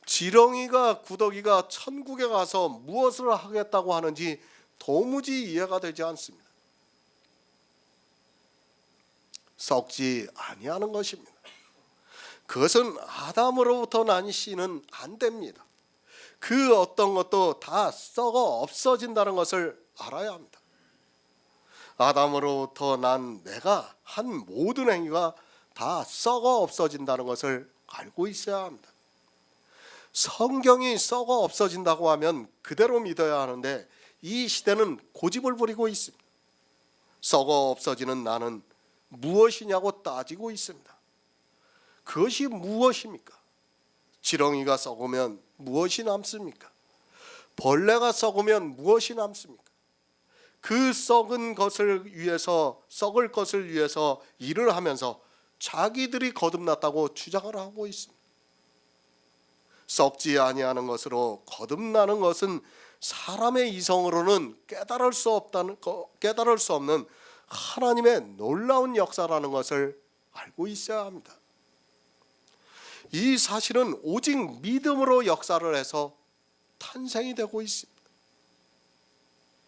지렁이가, 구더기가 천국에 가서 무엇을 하겠다고 하는지 도무지 이해가 되지 않습니다. 썩지 아니하는 것입니다. 그것은 아담으로부터 난 씨는 안 됩니다. 그 어떤 것도 다 썩어 없어진다는 것을 알아야 합니다. 아담으로부터 난 내가 한 모든 행위가 다 썩어 없어진다는 것을 알고 있어야 합니다. 성경이 썩어 없어진다고 하면 그대로 믿어야 하는데 이 시대는 고집을 부리고 있습니다. 썩어 없어지는 나는 무엇이냐고 따지고 있습니다. 그것이 무엇입니까? 지렁이가 썩으면 무엇이 남습니까? 벌레가 썩으면 무엇이 남습니까? 그 썩은 것을 위해서, 썩을 것을 위해서 일을 하면서 자기들이 거듭났다고 주장을 하고 있습니다. 썩지 아니하는 것으로 거듭나는 것은 사람의 이성으로는 깨달을 수 없는 하나님의 놀라운 역사라는 것을 알고 있어야 합니다. 이 사실은 오직 믿음으로 역사를 해서 탄생이 되고 있습니다.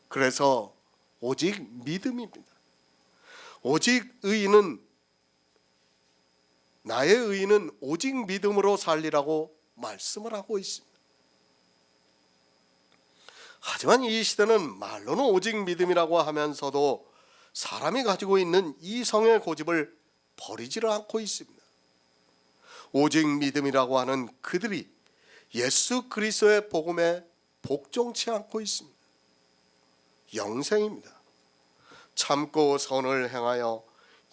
그래서 오직 믿음입니다. 오직 의인은, 나의 의인은 오직 믿음으로 살리라고 말씀을 하고 있습니다. 하지만 이 시대는 말로는 오직 믿음이라고 하면서도 사람이 가지고 있는 이성의 고집을 버리지를 않고 있습니다. 오직 믿음이라고 하는 그들이 예수 그리스도의 복음에 복종치 않고 있습니다. 영생입니다. 참고 선을 행하여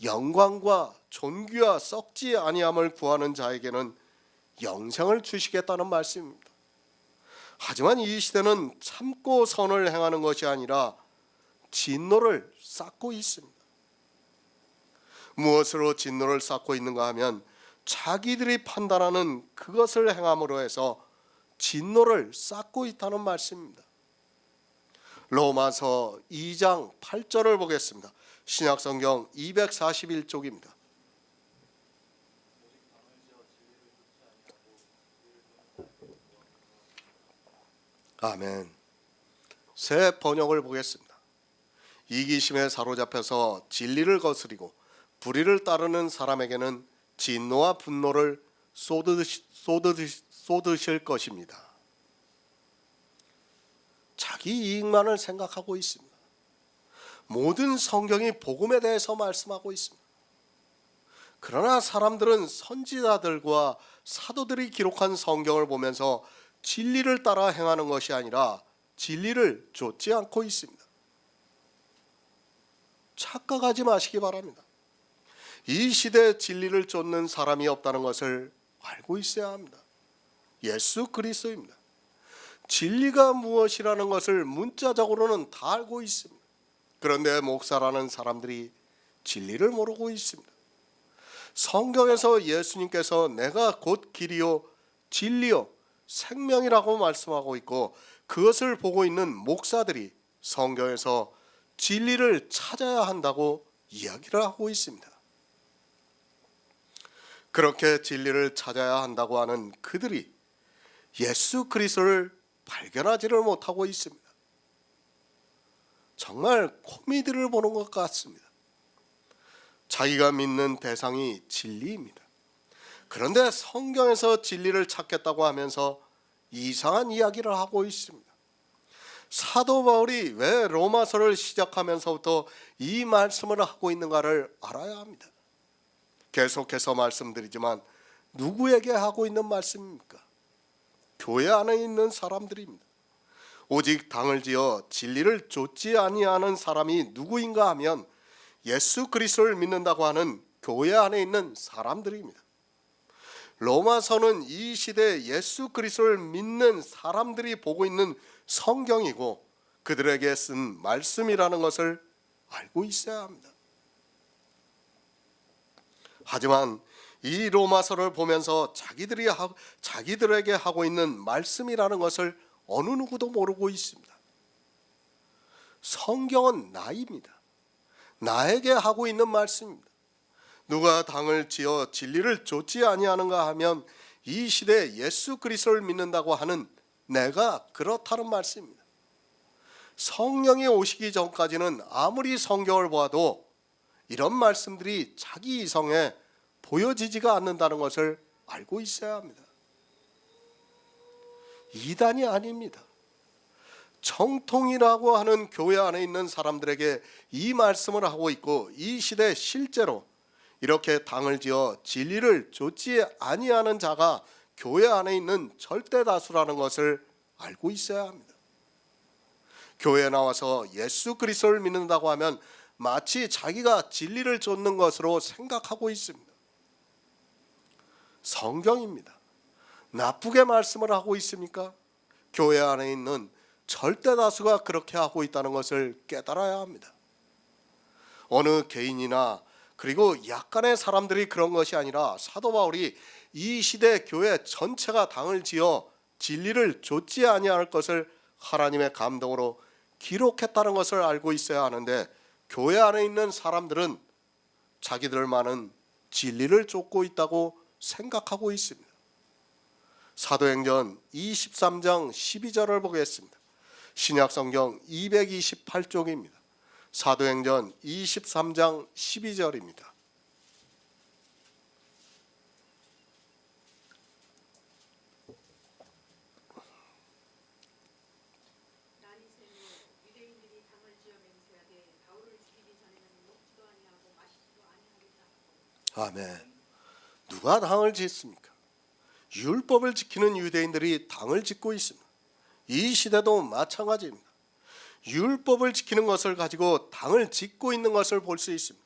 영광과 존귀와 썩지 아니함을 구하는 자에게는 영생을 주시겠다는 말씀입니다. 하지만 이 시대는 참고 선을 행하는 것이 아니라 진노를 쌓고 있습니다. 무엇으로 진노를 쌓고 있는가 하면 자기들이 판단하는 그것을 행함으로 해서 진노를 쌓고 있다는 말씀입니다. 로마서 2장 8절을 보겠습니다. 신약성경 241쪽입니다. 아멘. 새 번역을 보겠습니다. 이기심에 사로잡혀서 진리를 거스리고 불의를 따르는 사람에게는 진노와 분노를 쏟으실 것입니다. 자기 이익만을 생각하고 있습니다. 모든 성경이 복음에 대해서 말씀하고 있습니다. 그러나 사람들은 선지자들과 사도들이 기록한 성경을 보면서 진리를 따라 행하는 것이 아니라 진리를 좇지 않고 있습니다. 착각하지 마시기 바랍니다. 이 시대에 진리를 쫓는 사람이 없다는 것을 알고 있어야 합니다. 예수 그리스도입니다. 진리가 무엇이라는 것을 문자적으로는 다 알고 있습니다. 그런데 목사라는 사람들이 진리를 모르고 있습니다. 성경에서 예수님께서 내가 곧 길이요 진리요 생명이라고 말씀하고 있고, 그것을 보고 있는 목사들이 성경에서 진리를 찾아야 한다고 이야기를 하고 있습니다. 그렇게 진리를 찾아야 한다고 하는 그들이 예수 그리스도를 발견하지를 못하고 있습니다. 정말 코미디를 보는 것 같습니다. 자기가 믿는 대상이 진리입니다. 그런데 성경에서 진리를 찾겠다고 하면서 이상한 이야기를 하고 있습니다. 사도 바울이 왜 로마서를 시작하면서부터 이 말씀을 하고 있는가를 알아야 합니다. 계속해서 말씀드리지만 누구에게 하고 있는 말씀입니까? 교회 안에 있는 사람들입니다. 오직 당을 지어 진리를 좇지 아니하는 사람이 누구인가 하면 예수 그리스도를 믿는다고 하는 교회 안에 있는 사람들입니다. 로마서는 이 시대에 예수 그리스도를 믿는 사람들이 보고 있는 성경이고 그들에게 쓴 말씀이라는 것을 알고 있어야 합니다. 하지만 이 로마서를 보면서 자기들에게 하고 있는 말씀이라는 것을 어느 누구도 모르고 있습니다. 성경은 나입니다. 나에게 하고 있는 말씀입니다. 누가 당을 지어 진리를 좇지 아니하는가 하면 이 시대에 예수 그리스도를 믿는다고 하는 내가 그렇다는 말씀입니다. 성령이 오시기 전까지는 아무리 성경을 보아도 이런 말씀들이 자기 이성에 보여지지가 않는다는 것을 알고 있어야 합니다. 이단이 아닙니다. 정통이라고 하는 교회 안에 있는 사람들에게 이 말씀을 하고 있고, 이 시대에 실제로 이렇게 당을 지어 진리를 좇지 아니하는 자가 교회 안에 있는 절대 다수라는 것을 알고 있어야 합니다. 교회에 나와서 예수 그리스도를 믿는다고 하면 마치 자기가 진리를 좇는 것으로 생각하고 있습니다. 성경입니다. 나쁘게 말씀을 하고 있습니까? 교회 안에 있는 절대 다수가 그렇게 하고 있다는 것을 깨달아야 합니다. 어느 개인이나 그리고 약간의 사람들이 그런 것이 아니라 사도 바울이 이 시대 교회 전체가 당을 지어 진리를 좇지 아니할 것을 하나님의 감동으로 기록했다는 것을 알고 있어야 하는데, 교회 안에 있는 사람들은 자기들만은 진리를 쫓고 있다고 생각하고 있습니다. 사도행전 23장 12절을 보겠습니다. 신약성경 228쪽입니다. 사도행전 23장 12절입니다. 아멘. 누가 당을 짓습니까? 율법을 지키는 유대인들이 당을 짓고 있습니다. 이 시대도 마찬가지입니다. 율법을 지키는 것을 가지고 당을 짓고 있는 것을 볼 수 있습니다.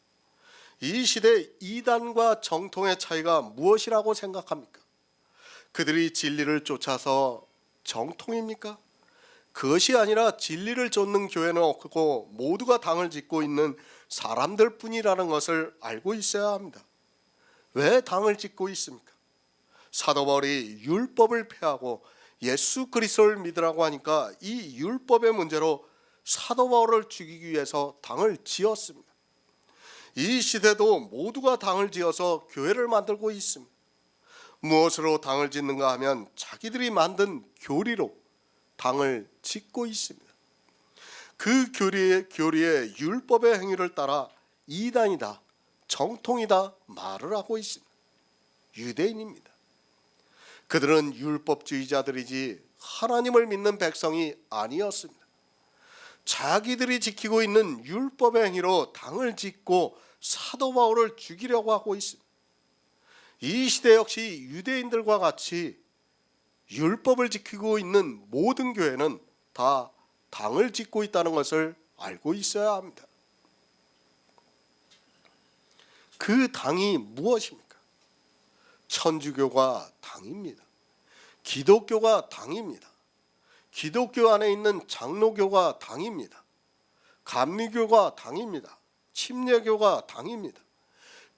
이 시대 이단과 정통의 차이가 무엇이라고 생각합니까? 그들이 진리를 쫓아서 정통입니까? 그것이 아니라 진리를 쫓는 교회는 없고 모두가 당을 짓고 있는 사람들 뿐이라는 것을 알고 있어야 합니다. 왜 당을 짓고 있습니까? 사도 바울이 율법을 폐하고 예수 그리스도를 믿으라고 하니까 이 율법의 문제로 사도 바울을 죽이기 위해서 당을 지었습니다. 이 시대도 모두가 당을 지어서 교회를 만들고 있습니다. 무엇으로 당을 짓는가 하면 자기들이 만든 교리로 당을 짓고 있습니다. 그 교리의 율법의 행위를 따라 이단이다, 정통이다 말을 하고 있습니다. 유대인입니다. 그들은 율법주의자들이지 하나님을 믿는 백성이 아니었습니다. 자기들이 지키고 있는 율법의 행위로 당을 짓고 사도 바울을 죽이려고 하고 있습니다. 이 시대 역시 유대인들과 같이 율법을 지키고 있는 모든 교회는 다 당을 짓고 있다는 것을 알고 있어야 합니다. 그 당이 무엇입니까? 천주교가 당입니다. 기독교가 당입니다. 기독교 안에 있는 장로교가 당입니다. 감리교가 당입니다. 침례교가 당입니다.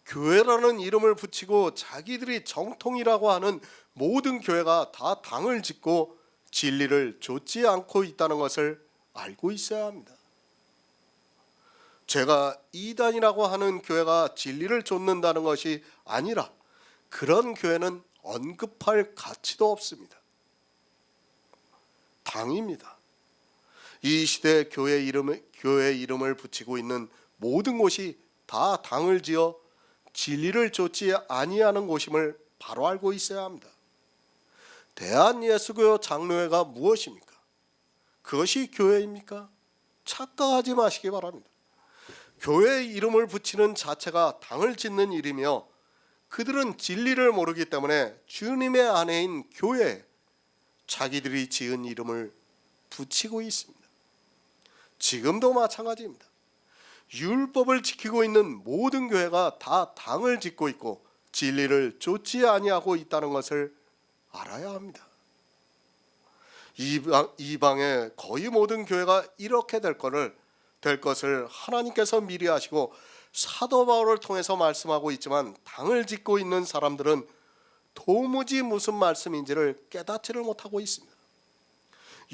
교회라는 이름을 붙이고 자기들이 정통이라고 하는 모든 교회가 다 당을 짓고 진리를 좇지 않고 있다는 것을 알고 있어야 합니다. 제가 이단이라고 하는 교회가 진리를 좇는다는 것이 아니라 그런 교회는 언급할 가치도 없습니다. 당입니다. 이 시대 교회 이름을 붙이고 있는 모든 곳이 다 당을 지어 진리를 좇지 아니하는 곳임을 바로 알고 있어야 합니다. 대한예수교 장로회가 무엇입니까? 그것이 교회입니까? 착각하지 마시기 바랍니다. 교회 이름을 붙이는 자체가 당을 짓는 일이며 그들은 진리를 모르기 때문에 주님의 아내인 교회에 자기들이 지은 이름을 붙이고 있습니다. 지금도 마찬가지입니다. 율법을 지키고 있는 모든 교회가 다 당을 짓고 있고 진리를 좇지 아니하고 있다는 것을 알아야 합니다. 이방의 거의 모든 교회가 이렇게 될 것을 하나님께서 미리 아시고 사도 바울을 통해서 말씀하고 있지만 당을 짓고 있는 사람들은 도무지 무슨 말씀인지를 깨닫지를 못하고 있습니다.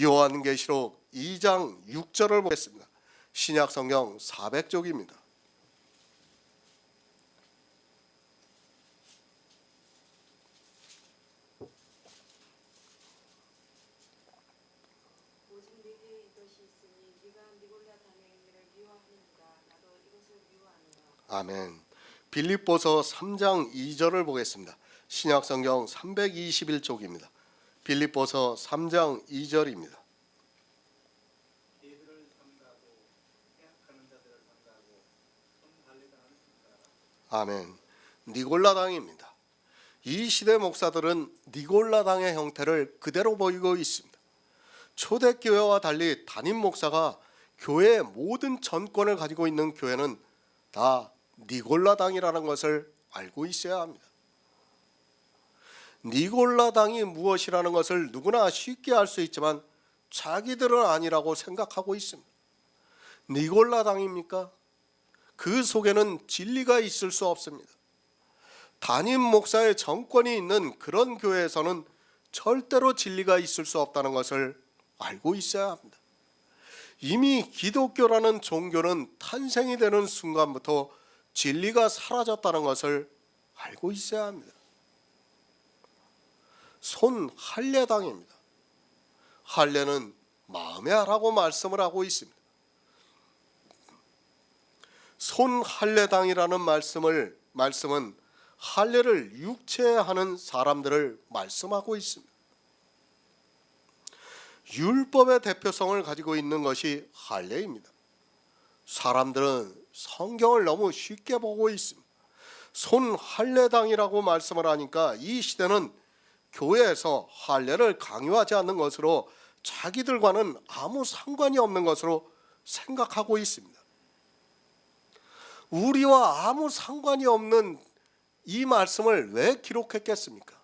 요한계시록 2장 6절을 보겠습니다. 신약성경 400쪽입니다. 오직 네게 이것이 있으니 네가 니골라 당의 행위를 미워하는가 나도 이것을 미워하노라. 아멘. 빌립보서 3장 2절을 보겠습니다. 신약성경 321쪽입니다. 빌립보서 3장 2절입니다. 개들을 삼가고 해악하는 자들을 삼가고 손달리당하는 손가락 아멘. 니골라당입니다. 이 시대 목사들은 니골라당의 형태를 그대로 보이고 있습니다. 초대교회와 달리 담임 목사가 교회의 모든 전권을 가지고 있는 교회는 다 니골라당이라는 것을 알고 있어야 합니다. 니골라당이 무엇이라는 것을 누구나 쉽게 알 수 있지만 자기들은 아니라고 생각하고 있습니다. 니골라당입니까? 그 속에는 진리가 있을 수 없습니다. 담임 목사의 정권이 있는 그런 교회에서는 절대로 진리가 있을 수 없다는 것을 알고 있어야 합니다. 이미 기독교라는 종교는 탄생이 되는 순간부터 진리가 사라졌다는 것을 알고 있어야 합니다. 손할례당입니다. 할례는 마음에 하라고 말씀을 하고 있습니다. 손할례당이라는 말씀은 할례를 육체에 하는 사람들을 말씀하고 있습니다. 율법의 대표성을 가지고 있는 것이 할례입니다. 사람들은 성경을 너무 쉽게 보고 있습니다. 손할례당이라고 말씀을 하니까 이 시대는 교회에서 할례를 강요하지 않는 것으로 자기들과는 아무 상관이 없는 것으로 생각하고 있습니다. 우리와 아무 상관이 없는 이 말씀을 왜 기록했겠습니까?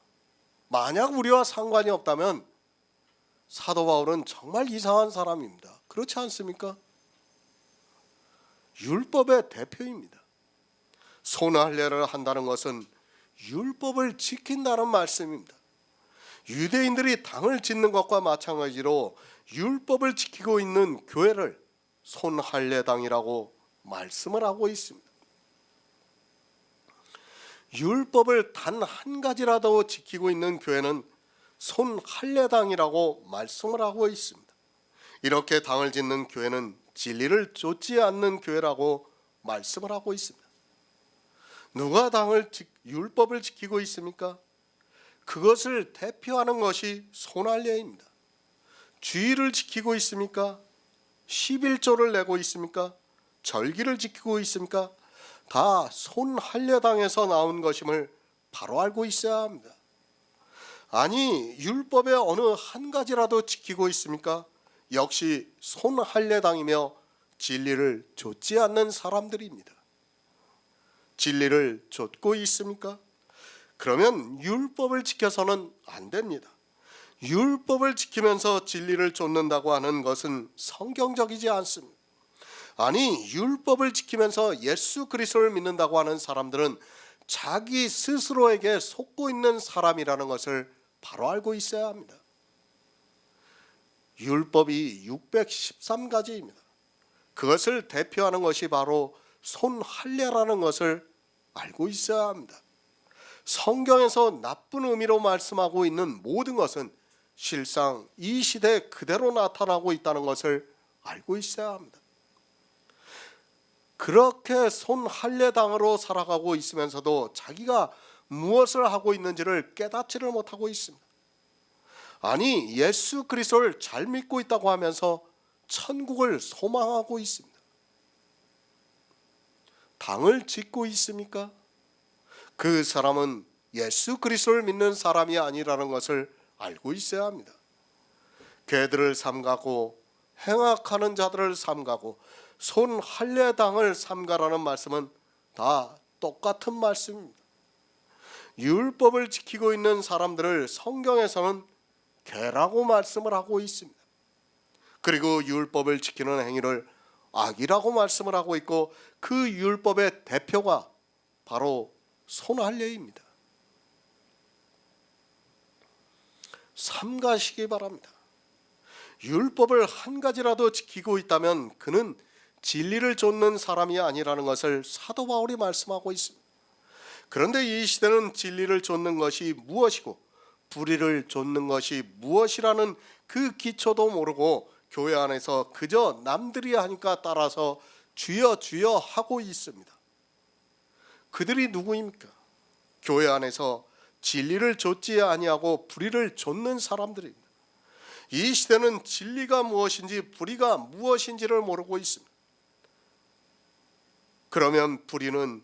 만약 우리와 상관이 없다면 사도 바울은 정말 이상한 사람입니다. 그렇지 않습니까? 율법의 대표입니다. 손할례를 한다는 것은 율법을 지킨다는 말씀입니다. 유대인들이 당을 짓는 것과 마찬가지로 율법을 지키고 있는 교회를 손할례당이라고 말씀을 하고 있습니다. 율법을 단 한 가지라도 지키고 있는 교회는 손할례당이라고 말씀을 하고 있습니다. 이렇게 당을 짓는 교회는 진리를 좇지 않는 교회라고 말씀을 하고 있습니다. 누가 율법을 지키고 있습니까? 그것을 대표하는 것이 손할례입니다. 주의를 지키고 있습니까? 11조를 내고 있습니까? 절기를 지키고 있습니까? 다 손할례당에서 나온 것임을 바로 알고 있어야 합니다. 아니, 율법의 어느 한 가지라도 지키고 있습니까? 역시 손할례당이며 진리를 좇지 않는 사람들입니다. 진리를 좇고 있습니까? 그러면 율법을 지켜서는 안 됩니다. 율법을 지키면서 진리를 좇는다고 하는 것은 성경적이지 않습니다. 아니, 율법을 지키면서 예수 그리스도를 믿는다고 하는 사람들은 자기 스스로에게 속고 있는 사람이라는 것을 바로 알고 있어야 합니다. 율법이 613가지입니다. 그것을 대표하는 것이 바로 손할례라는 것을 알고 있어야 합니다. 성경에서 나쁜 의미로 말씀하고 있는 모든 것은 실상 이 시대에 그대로 나타나고 있다는 것을 알고 있어야 합니다. 그렇게 손할례당으로 살아가고 있으면서도 자기가 무엇을 하고 있는지를 깨닫지를 못하고 있습니다. 아니, 예수 그리스도를 잘 믿고 있다고 하면서 천국을 소망하고 있습니다. 당을 짓고 있습니까? 그 사람은 예수 그리스도를 믿는 사람이 아니라는 것을 알고 있어야 합니다. 개들을 삼가고 행악하는 자들을 삼가고 손할례당을 삼가라는 말씀은 다 똑같은 말씀입니다. 율법을 지키고 있는 사람들을 성경에서는 개라고 말씀을 하고 있습니다. 그리고 율법을 지키는 행위를 악이라고 말씀을 하고 있고 그 율법의 대표가 바로 손할례입니다. 삼가시기 바랍니다. 율법을 한 가지라도 지키고 있다면 그는 진리를 좇는 사람이 아니라는 것을 사도 바울이 말씀하고 있습니다. 그런데 이 시대는 진리를 좇는 것이 무엇이고 불의를 좇는 것이 무엇이라는 그 기초도 모르고 교회 안에서 그저 남들이 하니까 따라서 주여 주여 하고 있습니다. 그들이 누구입니까? 교회 안에서 진리를 좇지 아니하고 불의를 좇는 사람들입니다. 이 시대는 진리가 무엇인지 불의가 무엇인지를 모르고 있습니다. 그러면 불의는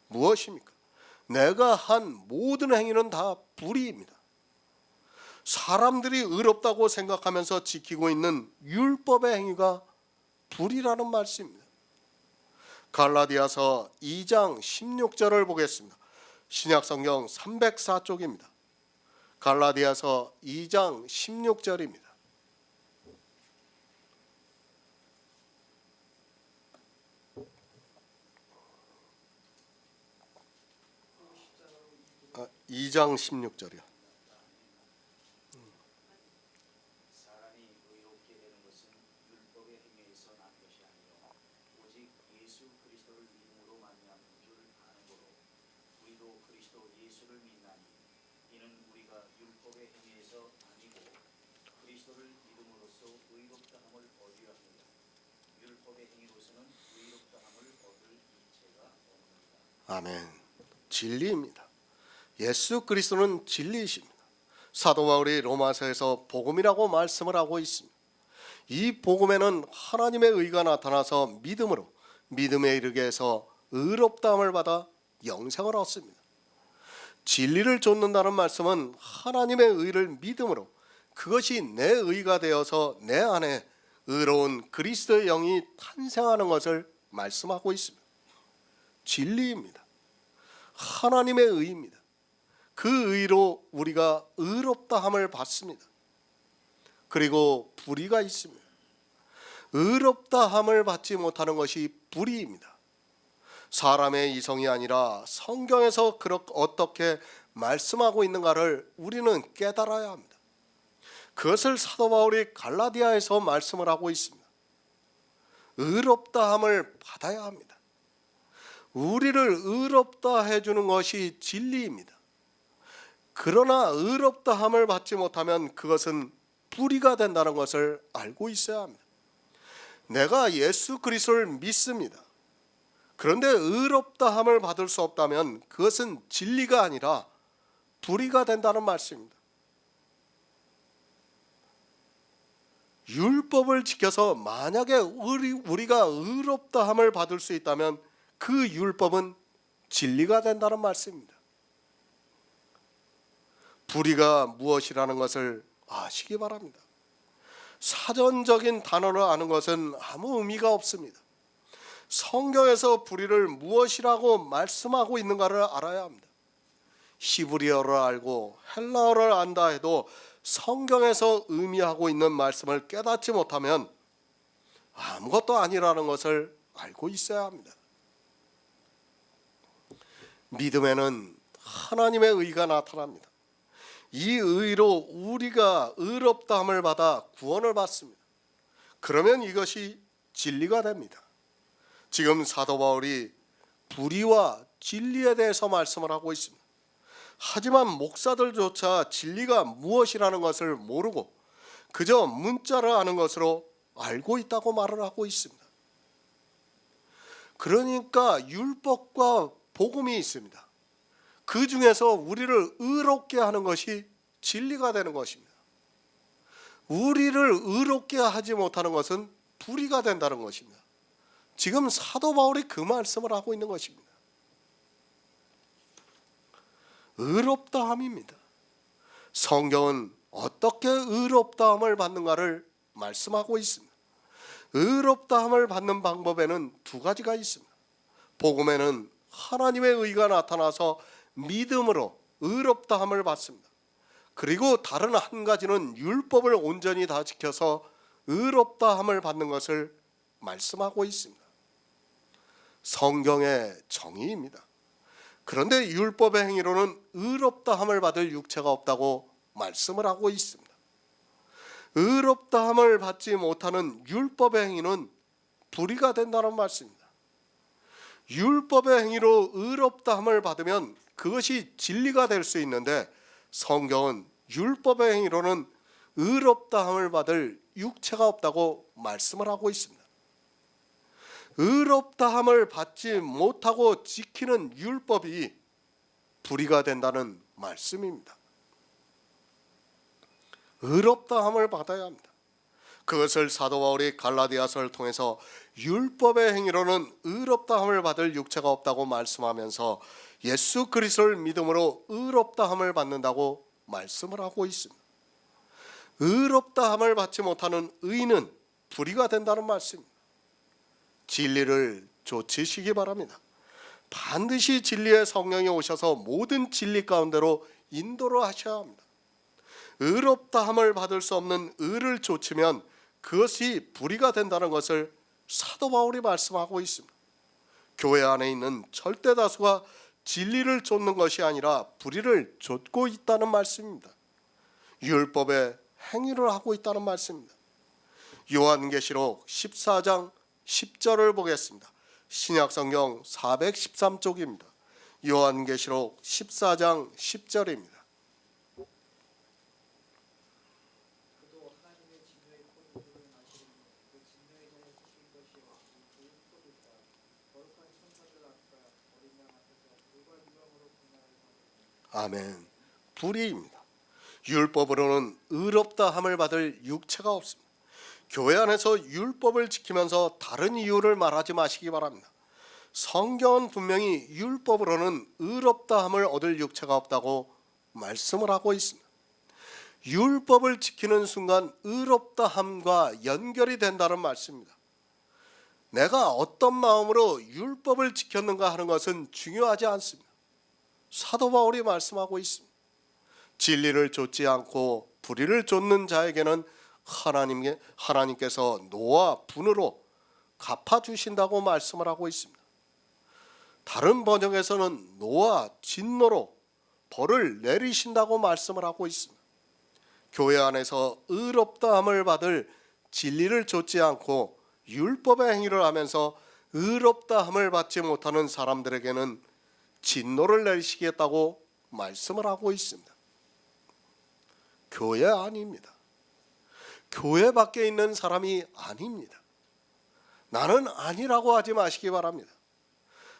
무엇입니까? 내가 한 모든 행위는 다 불의입니다. 사람들이 의롭다고 생각하면서 지키고 있는 율법의 행위가 불의라는 말씀입니다. 갈라디아서 2장 16절을 보겠습니다. 신약성경 304쪽입니다. 갈라디아서 2장 16절입니다. 아, 2장 16절이요. 사람이 의롭게 되는 것은 율법의 행위에서 난 것이 아니요 오직 예수 그리스도를 믿음으로 말미암은 줄 아는 거로 우리도 그리스도 예수를 믿나니 이는 우리가 율법의 행위에서 아니고 그리스도를 믿음으로써 의롭다함을 얻으려 합니다. 율법의 행위로서는 의롭다함을 얻을 이체가 없습니다. 아멘. 진리입니다. 예수 그리스도는 진리이십니다. 사도 바울이 로마서에서 복음이라고 말씀을 하고 있습니다. 이 복음에는 하나님의 의가 나타나서 믿음으로 믿음에 이르게 해서 의롭다함을 받아 영생을 얻습니다. 진리를 좇는다는 말씀은 하나님의 의를 믿음으로 그것이 내 의가 되어서 내 안에 의로운 그리스도의 영이 탄생하는 것을 말씀하고 있습니다. 진리입니다. 하나님의 의입니다. 그 의로 우리가 의롭다함을 받습니다. 그리고 불의가 있습니다. 의롭다함을 받지 못하는 것이 불의입니다. 사람의 이성이 아니라 성경에서 어떻게 말씀하고 있는가를 우리는 깨달아야 합니다. 그것을 사도 바울이 갈라디아에서 말씀을 하고 있습니다. 의롭다함을 받아야 합니다. 우리를 의롭다 해주는 것이 진리입니다. 그러나 의롭다함을 받지 못하면 그것은 불의가 된다는 것을 알고 있어야 합니다. 내가 예수 그리스도를 믿습니다. 그런데 의롭다함을 받을 수 없다면 그것은 진리가 아니라 불의가 된다는 말씀입니다. 율법을 지켜서 만약에 우리가 의롭다함을 받을 수 있다면 그 율법은 진리가 된다는 말씀입니다. 불의가 무엇이라는 것을 아시기 바랍니다. 사전적인 단어를 아는 것은 아무 의미가 없습니다. 성경에서 불의를 무엇이라고 말씀하고 있는가를 알아야 합니다. 히브리어를 알고 헬라어를 안다 해도 성경에서 의미하고 있는 말씀을 깨닫지 못하면 아무것도 아니라는 것을 알고 있어야 합니다. 믿음에는 하나님의 의가 나타납니다. 이 의로 우리가 의롭다함을 받아 구원을 받습니다. 그러면 이것이 진리가 됩니다. 지금 사도 바울이 불의와 진리에 대해서 말씀을 하고 있습니다. 하지만 목사들조차 진리가 무엇이라는 것을 모르고 그저 문자를 아는 것으로 알고 있다고 말을 하고 있습니다. 그러니까 율법과 복음이 있습니다. 그 중에서 우리를 의롭게 하는 것이 진리가 되는 것입니다. 우리를 의롭게 하지 못하는 것은 불의가 된다는 것입니다. 지금 사도 바울이 그 말씀을 하고 있는 것입니다. 의롭다함입니다. 성경은 어떻게 의롭다함을 받는가를 말씀하고 있습니다. 의롭다함을 받는 방법에는 두 가지가 있습니다. 복음에는 하나님의 의가 나타나서 믿음으로 의롭다함을 받습니다. 그리고 다른 한 가지는 율법을 온전히 다 지켜서 의롭다함을 받는 것을 말씀하고 있습니다. 성경의 정의입니다. 그런데 율법의 행위로는 의롭다함을 받을 육체가 없다고 말씀을 하고 있습니다. 의롭다함을 받지 못하는 율법의 행위는 불의가 된다는 말씀입니다. 율법의 행위로 의롭다함을 받으면 그것이 진리가 될 수 있는데 성경은 율법의 행위로는 의롭다함을 받을 육체가 없다고 말씀을 하고 있습니다. 의롭다함을 받지 못하고 지키는 율법이 불의가 된다는 말씀입니다. 의롭다함을 받아야 합니다. 그것을 사도 바울이 갈라디아서를 통해서 율법의 행위로는 의롭다함을 받을 육체가 없다고 말씀하면서 예수 그리스도를 믿음으로 의롭다함을 받는다고 말씀을 하고 있습니다. 의롭다함을 받지 못하는 의는 불의가 된다는 말씀입니다. 진리를 좇으시기 바랍니다. 반드시 진리의 성령이 오셔서 모든 진리 가운데로 인도를 하셔야 합니다. 의롭다함을 받을 수 없는 의를 좇으면 그것이 불의가 된다는 것을 사도 바울이 말씀하고 있습니다. 교회 안에 있는 절대 다수가 진리를 좇는 것이 아니라 불의를 좇고 있다는 말씀입니다. 율법의 행위를 하고 있다는 말씀입니다. 요한계시록 14장 10절을 보겠습니다. 신약성경 413쪽입니다. 요한계시록 14장 10절입니다. 그도 하나님의 진노의 포도주를 마시리니 그 진노의 전에 드실 것이요 그 포도주가 거룩한 천사들 앞과 어린 양 앞에서 불과 유황으로 분양을 받으니 아멘. 불의입니다. 율법으로는 의롭다함을 받을 육체가 없습니다. 교회 안에서 율법을 지키면서 다른 이유를 말하지 마시기 바랍니다. 성경은 분명히 율법으로는 의롭다함을 얻을 육체가 없다고 말씀을 하고 있습니다. 율법을 지키는 순간 의롭다함과 연결이 된다는 말씀입니다. 내가 어떤 마음으로 율법을 지켰는가 하는 것은 중요하지 않습니다. 사도 바울이 말씀하고 있습니다. 진리를 좇지 않고 불의를 좇는 자에게는 하나님께서 노와 분으로 갚아주신다고 말씀을 하고 있습니다. 다른 번역에서는 노와 진노로 벌을 내리신다고 말씀을 하고 있습니다. 교회 안에서 의롭다함을 받을 진리를 좇지 않고 율법의 행위를 하면서 의롭다함을 받지 못하는 사람들에게는 진노를 내리시겠다고 말씀을 하고 있습니다. 교회 아닙니다. 교회 밖에 있는 사람이 아닙니다. 나는 아니라고 하지 마시기 바랍니다.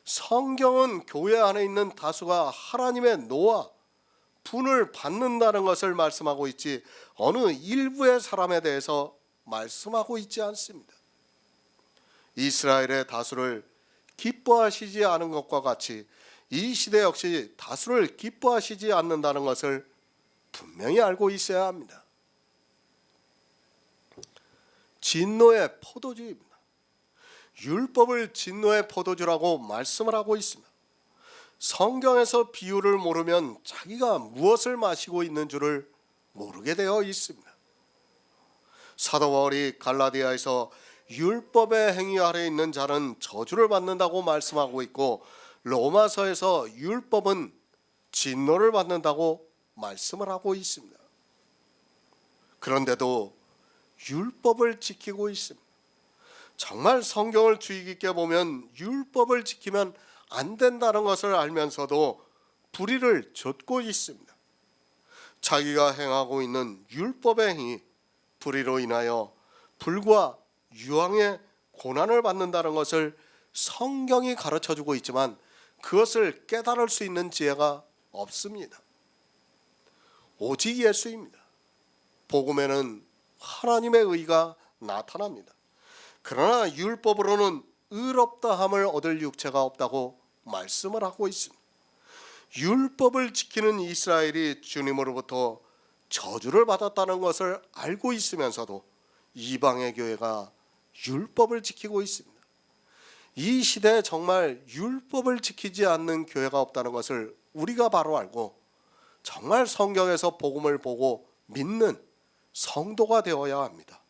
성경은 교회 안에 있는 다수가 하나님의 노와 분을 받는다는 것을 말씀하고 있지 어느 일부의 사람에 대해서 말씀하고 있지 않습니다. 이스라엘의 다수를 기뻐하시지 않은 것과 같이 이 시대 역시 다수를 기뻐하시지 않는다는 것을 분명히 알고 있어야 합니다. 진노의 포도주입니다. 율법을 진노의 포도주라고 말씀을 하고 있습니다. 성경에서 비유를 모르면 자기가 무엇을 마시고 있는 줄을 모르게 되어 있습니다. 사도 바울이 갈라디아에서 율법의 행위 아래 있는 자는 저주를 받는다고 말씀하고 있고 로마서에서 율법은 진노를 받는다고 말씀을 하고 있습니다. 그런데도 율법을 지키고 있습니다. 정말 성경을 주의 깊게 보면 율법을 지키면 안 된다는 것을 알면서도 불의를 좇고 있습니다. 자기가 행하고 있는 율법의 행위, 불의로 인하여 불과 유황의 고난을 받는다는 것을 성경이 가르쳐주고 있지만 그것을 깨달을 수 있는 지혜가 없습니다. 오직 예수입니다. 복음에는 하나님의 의가 나타납니다. 그러나 율법으로는 의롭다함을 얻을 육체가 없다고 말씀을 하고 있습니다. 율법을 지키는 이스라엘이 주님으로부터 저주를 받았다는 것을 알고 있으면서도 이방의 교회가 율법을 지키고 있습니다. 이 시대에 정말 율법을 지키지 않는 교회가 없다는 것을 우리가 바로 알고 정말 성경에서 복음을 보고 믿는 성도가 되어야 합니다.